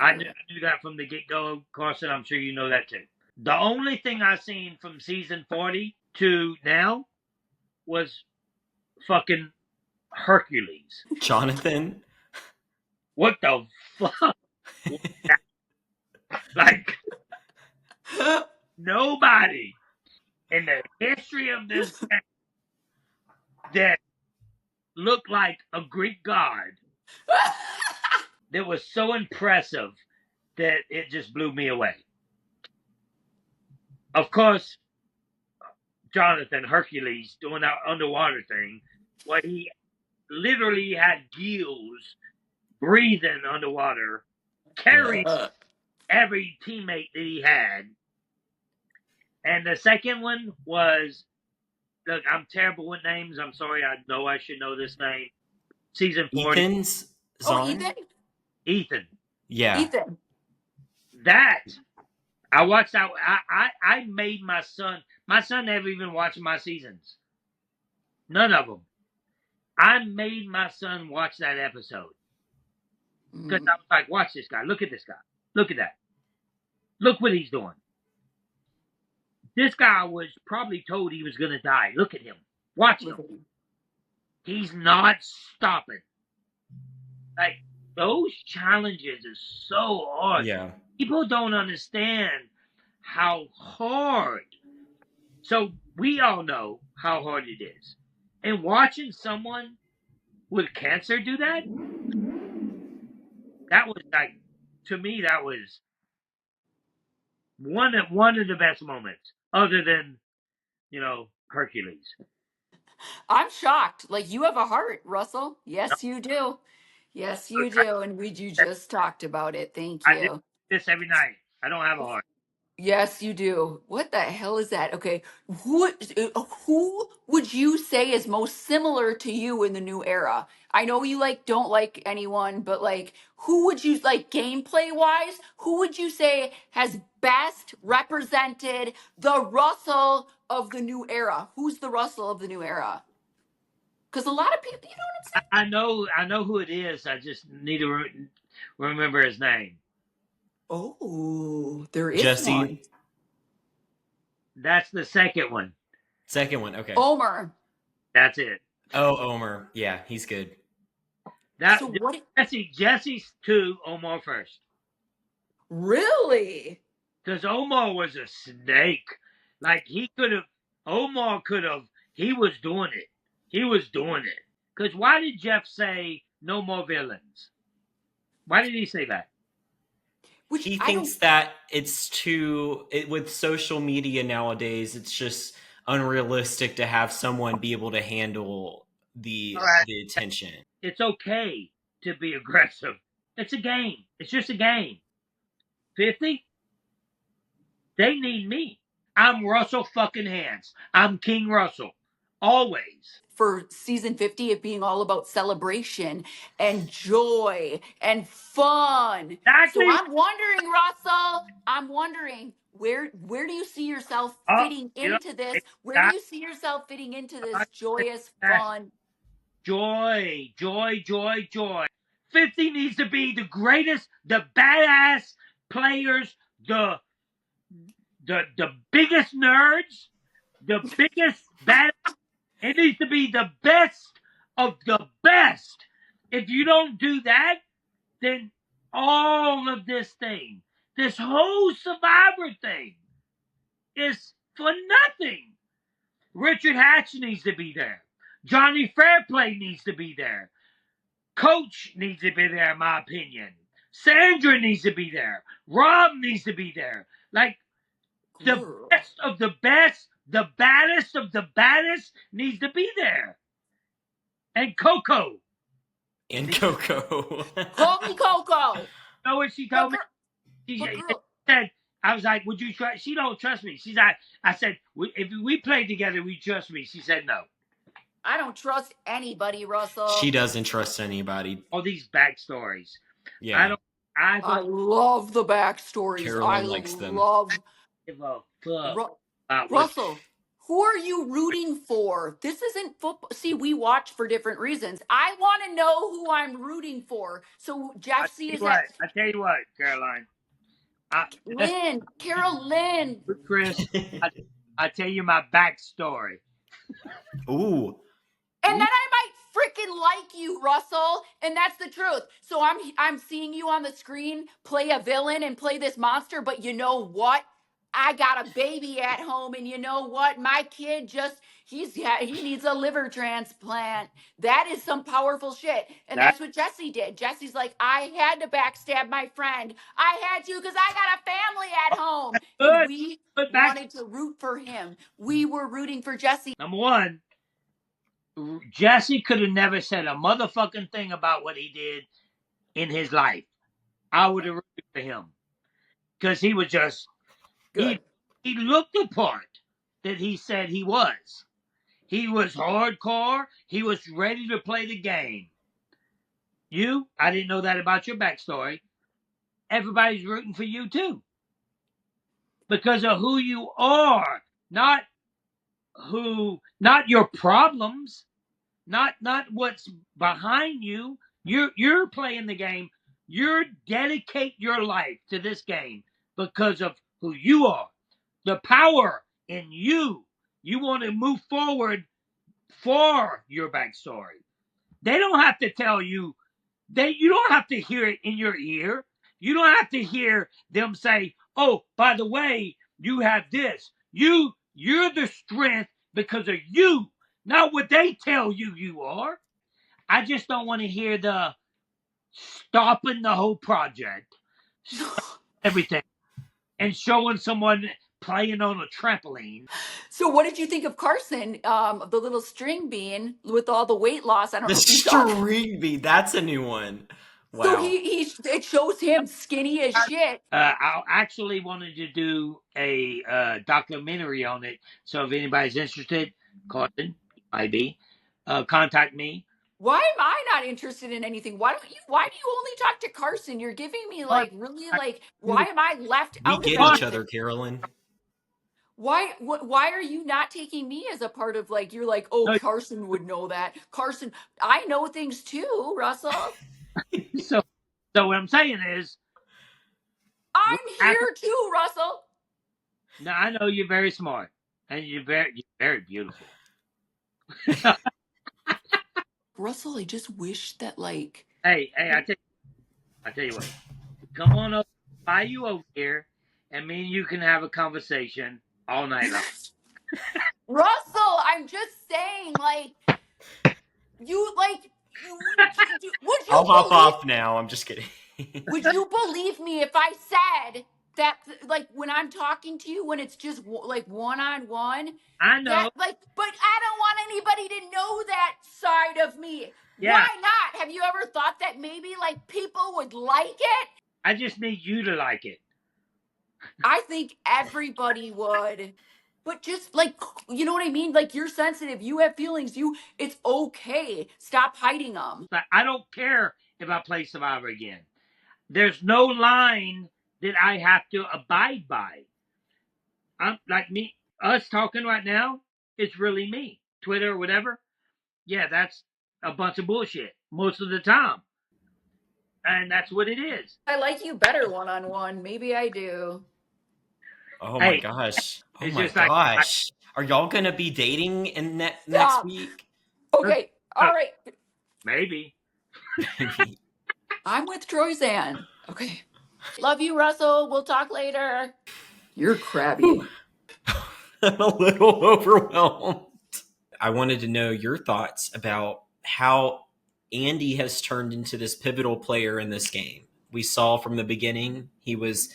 I knew that from the get go. Carson, I'm sure you know that too. The only thing I seen from season 40 to now was fucking Hercules. Jonathan? What the fuck? Like nobody in the history of this game that looked like a Greek god that was so impressive that it just blew me away. Of course, Jonathan Hercules doing that underwater thing, where he literally had gills breathing underwater, carrying every teammate that he had. And the second one was, look, I'm terrible with names. I'm sorry. I know I should know this name. Season 40. Ethan's Oh, Zarn? Ethan. Ethan. Yeah. Ethan. That I watched that. I made my son. My son never even watched my seasons. None of them. I made my son watch that episode because I was like, "Watch this guy. Look at this guy. Look at that. Look what he's doing." This guy was probably told he was going to die. Look at him. Watch him. He's not stopping. Like those challenges are so hard. Yeah. People don't understand how hard. So we all know how hard it is. And watching someone with cancer do that, that was like, to me, that was one of the best moments, other than Hercules. I'm shocked. Like you have a heart, Russell. Yes, you do. Yes, you do. And you just talked about it. Thank I do you. this every night. I don't have a heart. Yes, you do. What the hell is that? Okay, who would you say is most similar to you in the new era? I know you like don't like anyone, but like who would you like gameplay wise? Who would you say has best represented the Russell of the new era? Who's the Russell of the new era? Because a lot of people, you know what I'm saying? I know who it is. I just need to remember his name. Oh, there is Jesse. one. That's the second one. Second one. Okay. Omer. That's it. Oh, Omer. Yeah, he's good. That So what? Jesse's 2, Omar first. Really? Because Omar was a snake. Like Omar could have. He was doing it. He was doing it. Because why did Jeff say no more villains? Why did he say that? Which He I thinks don't. that with social media nowadays, it's just unrealistic to have someone be able to handle the Right. the attention. It's okay to be aggressive. It's a game. It's just a game. 50, they need me. I'm Russell fucking Hantz. I'm King Russell. Always. For season 50, it being all about celebration and joy and fun. So Exactly. I'm wondering, Russell, I'm wondering, where do you see yourself Oh, fitting you know, into this? Where do that, you see yourself fitting into this joyous that fun? joy, joy, joy, joy. 50 needs to be the greatest, the badass players, the biggest nerds, the biggest bad. It needs to be the best of the best. If you don't do that, then all of this thing, this whole Survivor thing, is for nothing. Richard Hatch needs to be there. Johnny Fairplay needs to be there. Coach needs to be there, in my opinion. Sandra needs to be there. Rob needs to be there. Like, the Grr. best of the best, the baddest of the baddest needs to be there. And Coco. And Coco. Call me Coco. You know what she But told me? girl, She but girl, said, I was like, would you trust? She don't trust me. She's like, I said, if we played together, would you trust me? She said, no. I don't trust anybody, She Russell. doesn't trust anybody. All these backstories. I Yeah. don't, I I don't love the backstories. I Carolyn likes them. love give a fuck Ru- about what. Russell. Who are you rooting for? This isn't football. See, we watch for different reasons. I want to know who I'm rooting for. So I tell Jesse you is what, at I tell you what, Caroline. I, listen, Lynn, Carol Lynn. Chris, I tell you my backstory. Ooh. And then I might freaking like you, Russell. And that's the truth. So I'm seeing you on the screen play a villain and play this monster, but you know what? I got a baby at home, and you know what? My kid he needs a liver transplant. That is some powerful shit. And That that's what Jesse did. Jesse's like, I had to backstab my friend. I had to because I got a family at home. And good, we good back. wanted to root for him. We were rooting for Jesse. Number one, Jesse could have never said a motherfucking thing about what he did in his life. I would have rooted for him because he was just he Good. he looked the part that he said he was. He was hardcore. He was ready to play the game. I didn't know that about your backstory. Everybody's rooting for you too because of who you are, not your problems, not what's behind you. You're playing the game. You dedicate your life to this game because of who you are, the power in you. You want to move forward for your backstory. They don't have to tell you. You don't have to hear it in your ear. You don't have to hear them say, "Oh, by the way, you have this." You're the strength because of you, not what they tell you you are. I just don't want to hear the stopping the whole project, everything, and showing someone playing on a trampoline. So what did you think of Carson, the little string bean with all the weight loss? I don't The know if you saw that. string bee. That's a new one. So Wow. it shows him skinny as shit. I actually wanted to do a documentary on it. So if anybody's interested, Carson, might be, contact me. Why am I not interested in anything? Why do you only talk to Carson? You're giving me Carson, like really I like do why am I left We out of get each everything? other, Carolyn. Why are you not taking me as a part of like you're like, "Oh, no, Carson would know that." Carson, I know things too, Russell. so so what I'm saying is, I'm here too, Russell. now I know you're very smart and you're very beautiful. Russell, I just wish that like Hey, I tell you what, come on up, buy you over here, and me and you can have a conversation all night long. Russell, I'm just saying, like, you, like, would I'll you hop believe, off now. I'm just kidding. would you believe me if I said that, like, when I'm talking to you, when it's just like one on one, I that, know, like, but I don't want anybody to know that side of me. yeah. Why not? Have you ever thought that maybe, like, people would like it? I just need you to like it. I think everybody would. But just like, you know what I mean? Like, you're sensitive. You have feelings. It's okay. Stop hiding them. But I don't care if I play Survivor again. There's no line that I have to abide by. I'm like me, us talking right now, it's really me. Twitter or whatever, yeah, that's a bunch of bullshit most of the time. And that's what it is. I like you better one on one. Maybe I do. Oh my Hey, gosh. Oh it's my just like, gosh. Are y'all gonna be dating in next Stop. week? Okay. All right. maybe. Maybe. I'm with Troyzan. Okay. Love you, Russell. We'll talk later. You're crabby. I'm a little overwhelmed. I wanted to know your thoughts about how Andy has turned into this pivotal player in this game. We saw from the beginning he was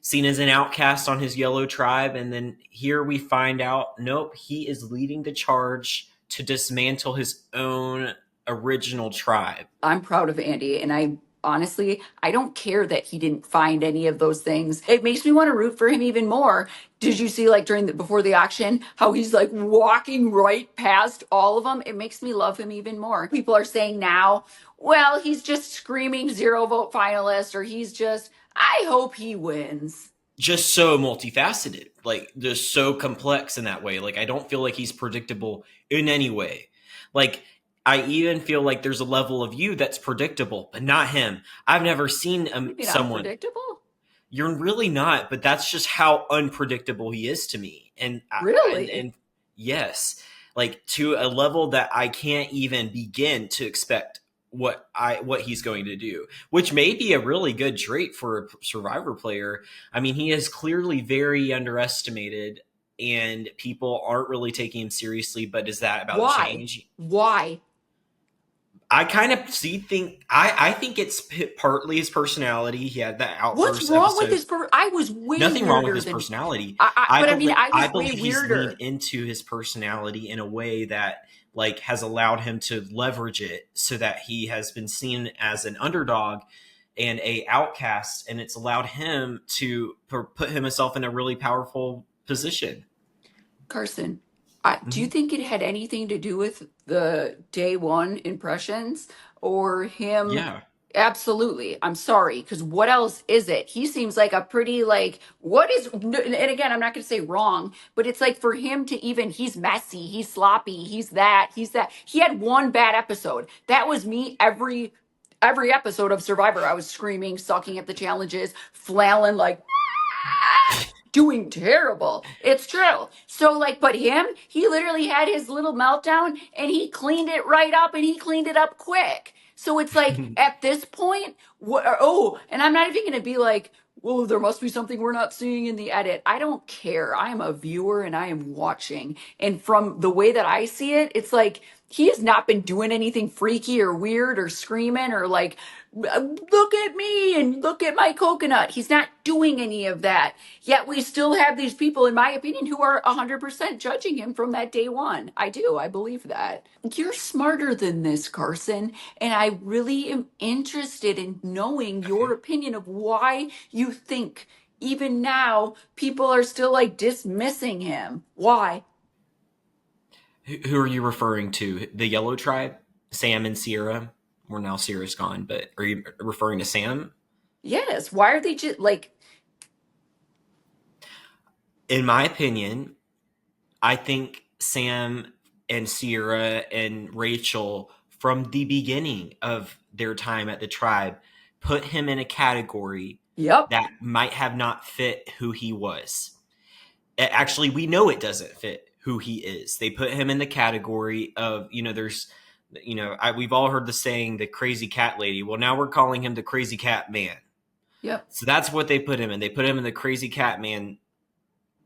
seen as an outcast on his yellow tribe, and then here we find out, nope, he is leading the charge to dismantle his own original tribe. I'm proud of Andy, and I honestly, I don't care that he didn't find any of those things. It makes me want to root for him even more. Did you see, like, before the auction, how he's like walking right past all of them? It makes me love him even more. People are saying now, well, he's just screaming zero vote finalist, or I hope he wins. Just so multifaceted, like just so complex in that way. Like I don't feel like he's predictable in any way. Like I even feel like there's a level of you that's predictable, but not him. I've never seen Maybe not someone. predictable. You're really not, but that's just how unpredictable he is to me. And Really? yes, like to a level that I can't even begin to expect what he's going to do, which may be a really good trait for a Survivor player. I mean, he is clearly very underestimated and people aren't really taking him seriously, but is that about to Why? change? Why? I kind of I think it's partly his personality. He had that What's outburst wrong with episode. his I was way Nothing wrong with weirder his than personality. but I mean, I I was way believe he's leaned weirder. into his personality in a way that like has allowed him to leverage it so that he has been seen as an underdog and a outcast, and it's allowed him to put himself in a really powerful position. Carson, do you Mhm. think it had anything to do with the day one impressions or him? Yeah. Absolutely. I'm sorry, because what else is it? He seems like a pretty, like, what is, and again, I'm not going to say wrong, but it's like for him to even, he's messy, he's sloppy, he's that, he's that. He had one bad episode. That was me every episode of Survivor. I was screaming, sucking at the challenges, flailing like, doing terrible. It's true. So, like, but he literally had his little meltdown and he cleaned it right up and he cleaned it up quick. So it's like at this point, and I'm not even going to be like, well, there must be something we're not seeing in the edit. I don't care. I am a viewer and I am watching. And from the way that I see it, it's like he has not been doing anything freaky or weird or screaming or like, look at me and look at my coconut. He's not doing any of that. Yet we still have these people, in my opinion, who are 100% judging him from that day one. I do. I believe that. You're smarter than this, Carson. And I really am interested in knowing your Okay. opinion of why you think even now people are still like dismissing him. Why? Who are you referring to? The Yellow Tribe? Sam and Sierra? Well, now Sierra's gone, but are you referring to Sam? Yes. Why are they just like, In my opinion, I think Sam and Sierra and Rachel, from the beginning of their time at the tribe, put him in a category yep, that might have not fit who he was. Actually, we know it doesn't fit who he is. They put him in the category of, we've all heard the saying, the crazy cat lady. Well, now we're calling him the crazy cat man. yep. So that's what they put him in. They put him in the crazy cat man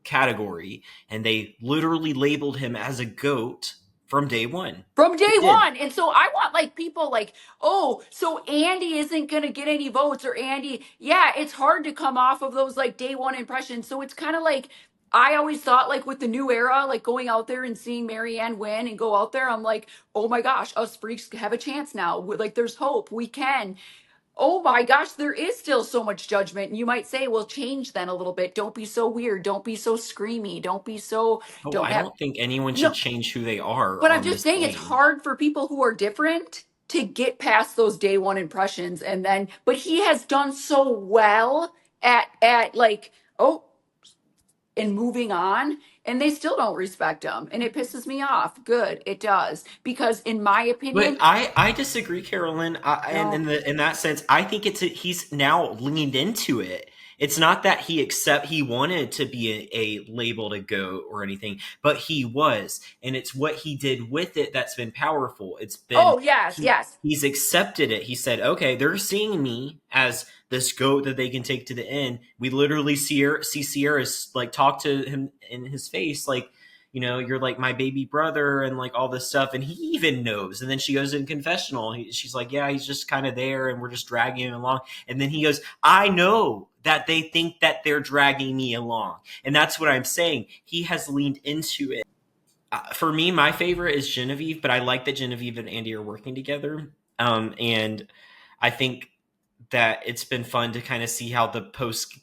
category, and they literally labeled him as a goat from day one. From day They did. one. And so I want like people like, oh, so Andy isn't going to get any votes or Andy. Yeah, it's hard to come off of those like day one impressions. So it's kind of like, I always thought like with the new era, like going out there and seeing Marianne win and go out there, I'm like, oh my gosh, us freaks have a chance now. Like there's hope. We can. Oh my gosh, there is still so much judgment. And you might say, well, change then a little bit. Don't be so weird. Don't be so screamy. Don't be so, Oh, don't I have, don't think anyone should no, change who they are but I'm on just this saying it's game. hard for people who are different to get past those day one impressions. And then, but he has done so well at like, oh, and moving on, and they still don't respect him. And it pisses me off. Good, it does. Because in my But opinion, I disagree, Carolyn. And no. in that sense, I think he's now leaned into it. It's not that he wanted to be a labeled a goat or anything, but he was, and it's what he did with it that's been powerful. It's been Oh, yes, yes. he's accepted it. He said, "Okay, they're seeing me as this goat that they can take to the end." We literally see Sierra like talk to him in his face, like, you're like my baby brother and like all this stuff. And he even knows. And then she goes in confessional. She's like, yeah, he's just kind of there and we're just dragging him along. And then he goes, I know that they think that they're dragging me along. And that's what I'm saying. He has leaned into it. For me, my favorite is Genevieve, but I like that Genevieve and Andy are working together. And I think that it's been fun to kind of see how the post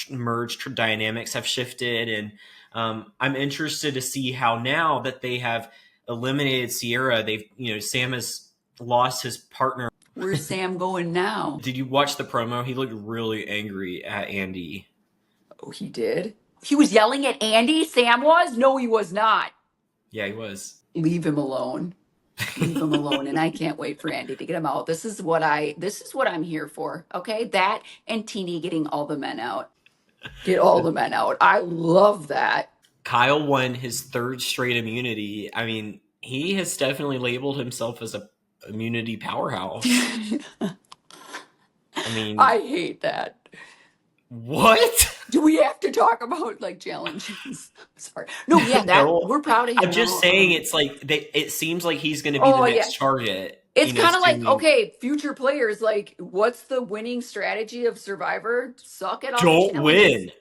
merge dynamics have shifted. And I'm interested to see how now that they have eliminated Sierra, Sam has lost his partner. Where's Sam going now? Did you watch the promo? He looked really angry at Andy. Oh, he did? He was yelling at Andy? Sam was? No, he was not. Yeah, he was. Leave him alone. Leave him alone. And I can't wait for Andy to get him out. This is what I'm here for. Okay? That and Teeny getting all the men out. Get all the men out. I love that. Kyle won his third straight immunity. I mean, he has definitely labeled himself as a immunity powerhouse. I mean, I hate that. what? Do we have to talk about like challenges? Sorry. No, yeah, No, we're proud of him. I'm just saying it's like it seems like he's going to be the Oh yeah. next target. It's kind of like, Assuming okay, future players, like, what's the winning strategy of Survivor? Suck at all the don't challenges. win.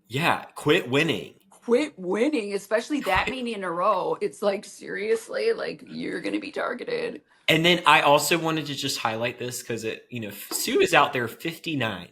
Yeah, quit winning. Quit winning, especially that many in a row. It's like, seriously, like, you're going to be targeted. And then I also wanted to just highlight this because Sue is out there 59.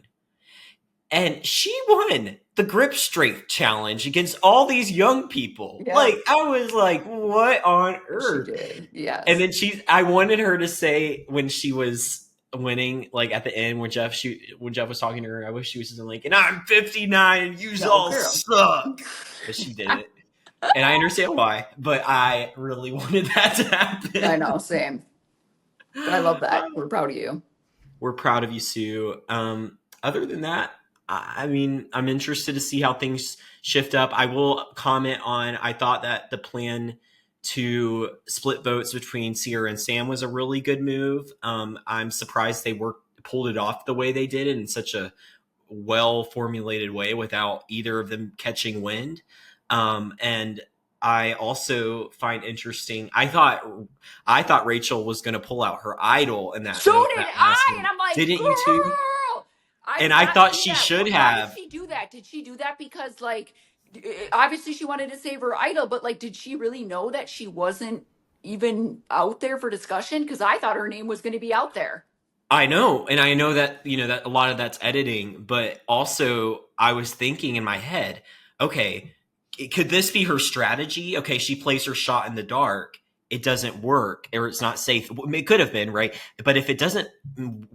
And she won the grip strength challenge against all these young people. Yeah. Like, I was like, what on earth? She did, yes. And then I wanted her to say when she was winning, like at the end when Jeff was talking to her, I wish she was like, and I'm 59 and you all suck. But she didn't. And I understand why, but I really wanted that to happen. I know, same. But I love that. We're proud of you. We're proud of you, Sue. Other than that, I mean, I'm interested to see how things shift up. I will comment on, I thought that the plan to split votes between Sierra and Sam was a really good move. I'm surprised they pulled it off the way they did it in such a well-formulated way without either of them catching wind. And I also find interesting, I thought Rachel was going to pull out her idol in that. So did I, and I'm like, didn't girl! you too? I thought she should have. Why did she do that? Did she do that because, like, obviously she wanted to save her idol, but, like, did she really know that she wasn't even out there for discussion? Because I thought her name was going to be out there. I know, and I know that, that a lot of that's editing, but also I was thinking in my head, okay, could this be her strategy? Okay, she plays her shot in the dark. It doesn't work, or it's not safe. It could have been, right? But if it doesn't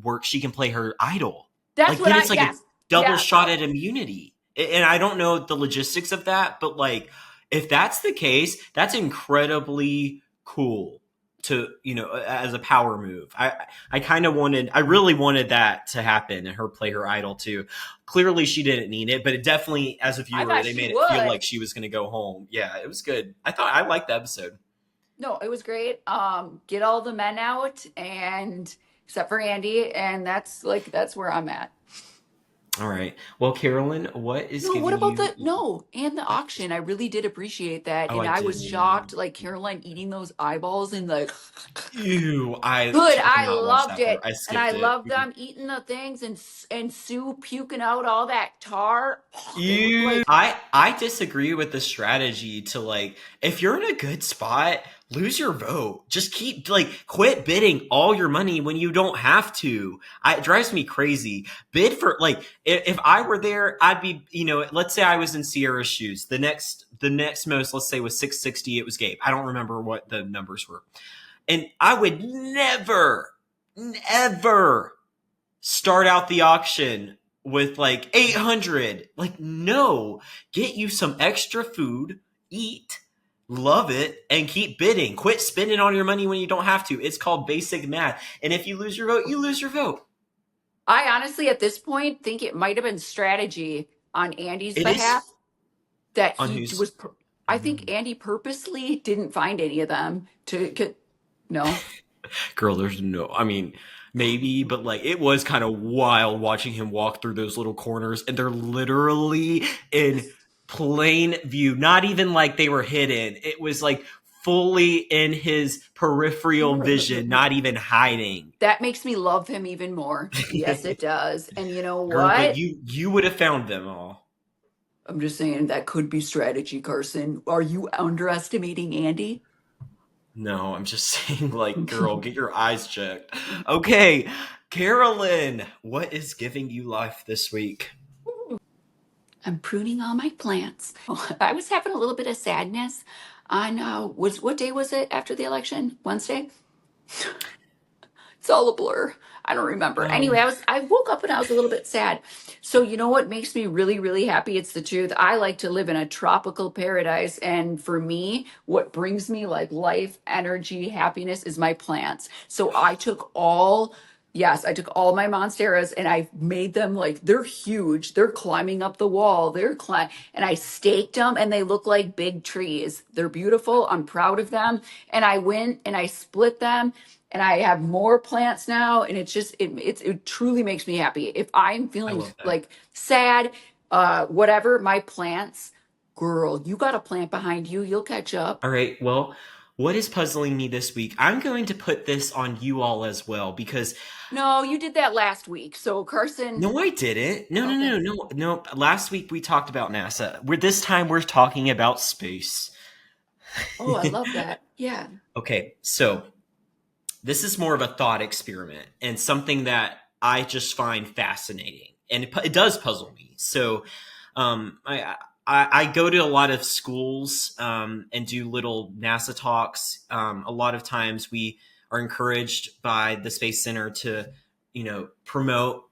work, she can play her idol. That's what it's like a double shot at immunity. And I don't know the logistics of that, but like, if that's the case, that's incredibly cool to, as a power move. I really wanted that to happen and her play her idol too. Clearly she didn't need it, but it definitely, as a viewer, they made it feel like she was going to go home. Yeah, it was good. I liked the episode. No, it was great. Get all the men out, and except for Andy, and that's where I'm at. All right. Well, Carolyn, what is and the auction? I really did appreciate that, and I was shocked. Like Caroline eating those eyeballs and like, ew! I loved it, and I loved them eating the things and Sue puking out all that tar. I disagree with the strategy to, like, if you're in a good spot, lose your vote. Just quit bidding all your money when you don't have to. It drives me crazy. Bid for if I were there, I'd be, let's say I was in Sierra's shoes. The next most, let's say, was 660. It was Gabe. I don't remember what the numbers were. And I would never, never start out the auction with 800. No, get you some extra food, eat, love it, and keep bidding. Quit spending all your money when you don't have to. It's called basic math. And if you lose your vote, you lose your vote. I honestly, at this point, think it might have been strategy on Andy's It is behalf that on he who's. was. I think Andy purposely didn't find any of them to. No. Girl, there's maybe, but it was kind of wild watching him walk through those little corners, and they're literally in plain view. Not even like they were hidden. It was fully in his peripheral vision, not even hiding. That makes me love him even more. Yes, it does. And you know Girl, but what? you would have found them all. I'm just saying that could be strategy, Carson. Are you underestimating Andy? No, I'm just saying, girl, get your eyes checked. Okay, Carolyn, what is giving you life this week? I'm pruning all my plants. I was having a little bit of sadness on what day was it after the election? Wednesday? It's all a blur. I don't remember. Anyway, I woke up and I was a little bit sad. So you know what makes me really, really happy? It's the truth. I like to live in a tropical paradise. And for me, what brings me life, energy, happiness is my plants. So I took all my monsteras and I made them they're huge. They're climbing up the wall. And I staked them and they look like big trees. They're beautiful. I'm proud of them. And I went and I split them and I have more plants now, and it's just it truly makes me happy. If I'm I feeling love that. sad, whatever, my plants, girl, you got a plant behind you, you'll catch up. All right, well, what is puzzling me this week? I'm going to put this on you all as well because No, you did that last week. So Carson, no, I didn't. No, no, okay. no, no, no. Last week we talked about NASA. This time we're talking about space. Oh, I love that. Yeah. Okay, so this is more of a thought experiment and something that I just find fascinating, and it does puzzle me. So, I go to a lot of schools and do little NASA talks. A lot of times we are encouraged by the Space Center to, promote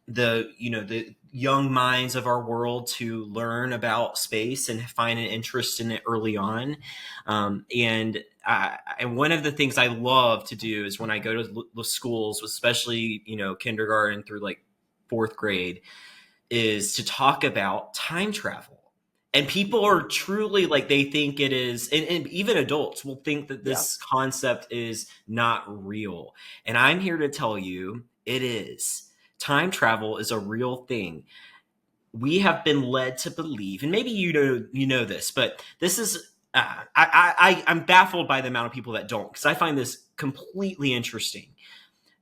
the young minds of our world to learn about space and find an interest in it early on. And one of the things I love to do is when I go to the schools, especially kindergarten through fourth grade, is to talk about time travel. And people are truly they think it is, and even adults will think that Yeah. this concept is not real. And I'm here to tell you it is. Time travel is a real thing. We have been led to believe, and maybe you know this, but this is I'm baffled by the amount of people that don't, because I find this completely interesting.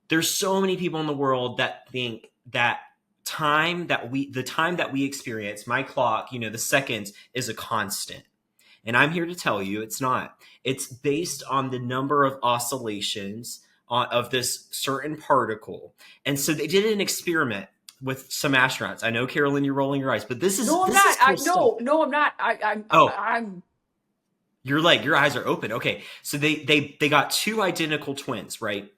There's so many people in the world that think that the time that we experience, my clock, the seconds, is a constant. And I'm here to tell you it's not. It's based on the number of oscillations of this certain particle. And so they did an experiment with some astronauts. I know, Carolyn, you're rolling your eyes, but this is No, I'm this is not. cool stuff. No, I'm not. Oh, I'm you're your eyes are open. Okay, so they got two identical twins, right?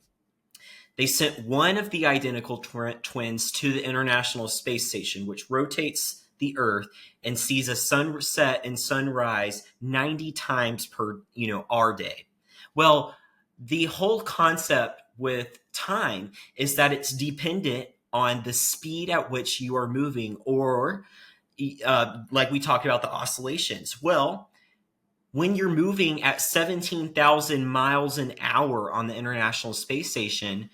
They sent one of the identical twins to the International Space Station, which rotates the Earth and sees a sunset and sunrise 90 times per, our day. Well, the whole concept with time is that it's dependent on the speed at which you are moving, or like we talked about the oscillations. Well, when you're moving at 17,000 miles an hour on the International Space Station,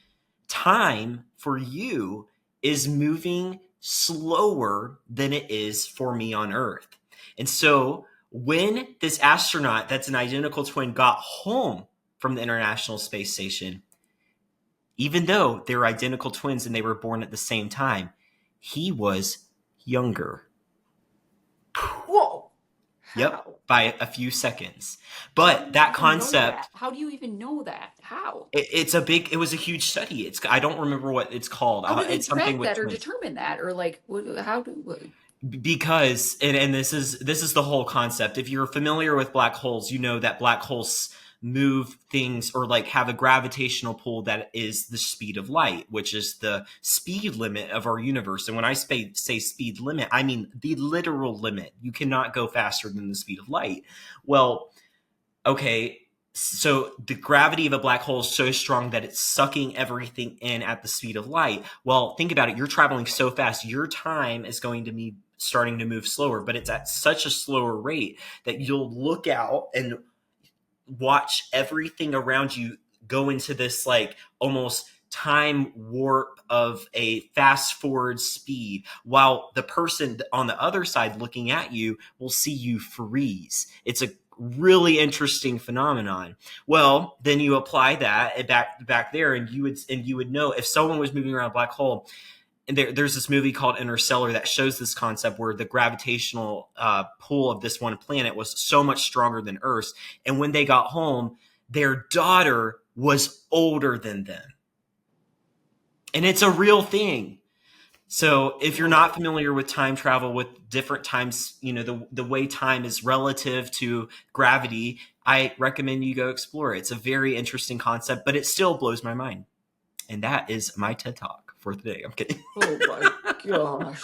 time for you is moving slower than it is for me on Earth. And so when this astronaut that's an identical twin got home from the International Space Station, even though they were identical twins and they were born at the same time, he was younger. whoa. Yep, How? by a few seconds. How do But you that even know concept, that? How do you even know that? How? it was a huge study. I don't remember what it's called. How do they It's something track with that or twins. determine that? Or like, how do? Because and this is the whole concept. If you're familiar with black holes, you know that black holes move things or like have a gravitational pull that is the speed of light, which is the speed limit of our universe. And when I say speed limit, I mean the literal limit. You cannot go faster than the speed of light. Well, okay, so the gravity of a black hole is so strong that it's sucking everything in at the speed of light. Well, think about it. You're traveling so fast, your time is going to be starting to move slower, but it's at such a slower rate that you'll look out and watch everything around you go into this like almost time warp of a fast forward speed, while the person on the other side looking at you will see you freeze. It's a really interesting phenomenon. Well, then you apply that back there, and you would know if someone was moving around a black hole. And there's this movie called Interstellar that shows this concept where the gravitational pull of this one planet was so much stronger than Earth's. And when they got home, their daughter was older than them. And it's a real thing. So if you're not familiar with time travel, with different times, the way time is relative to gravity, I recommend you go explore it. It's a very interesting concept, but it still blows my mind. And that is my TED Talk for today. I'm kidding. Oh my gosh.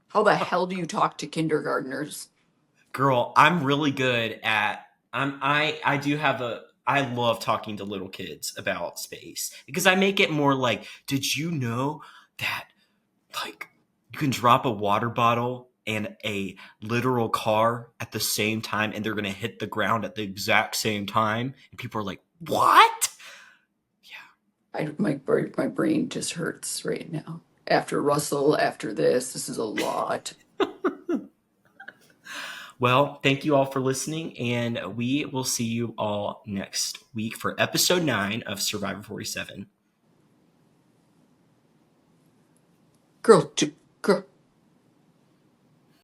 How the hell do you talk to kindergartners? Girl, I'm really good at I do have I love talking to little kids about space because I make it more like, did you know that like you can drop a water bottle and a literal car at the same time and they're going to hit the ground at the exact same time? And people are like, "What?" My brain just hurts right now. After Russell, after this is a lot. Well, thank you all for listening, and we will see you all next week for episode 9 of Survivor 47. Girl,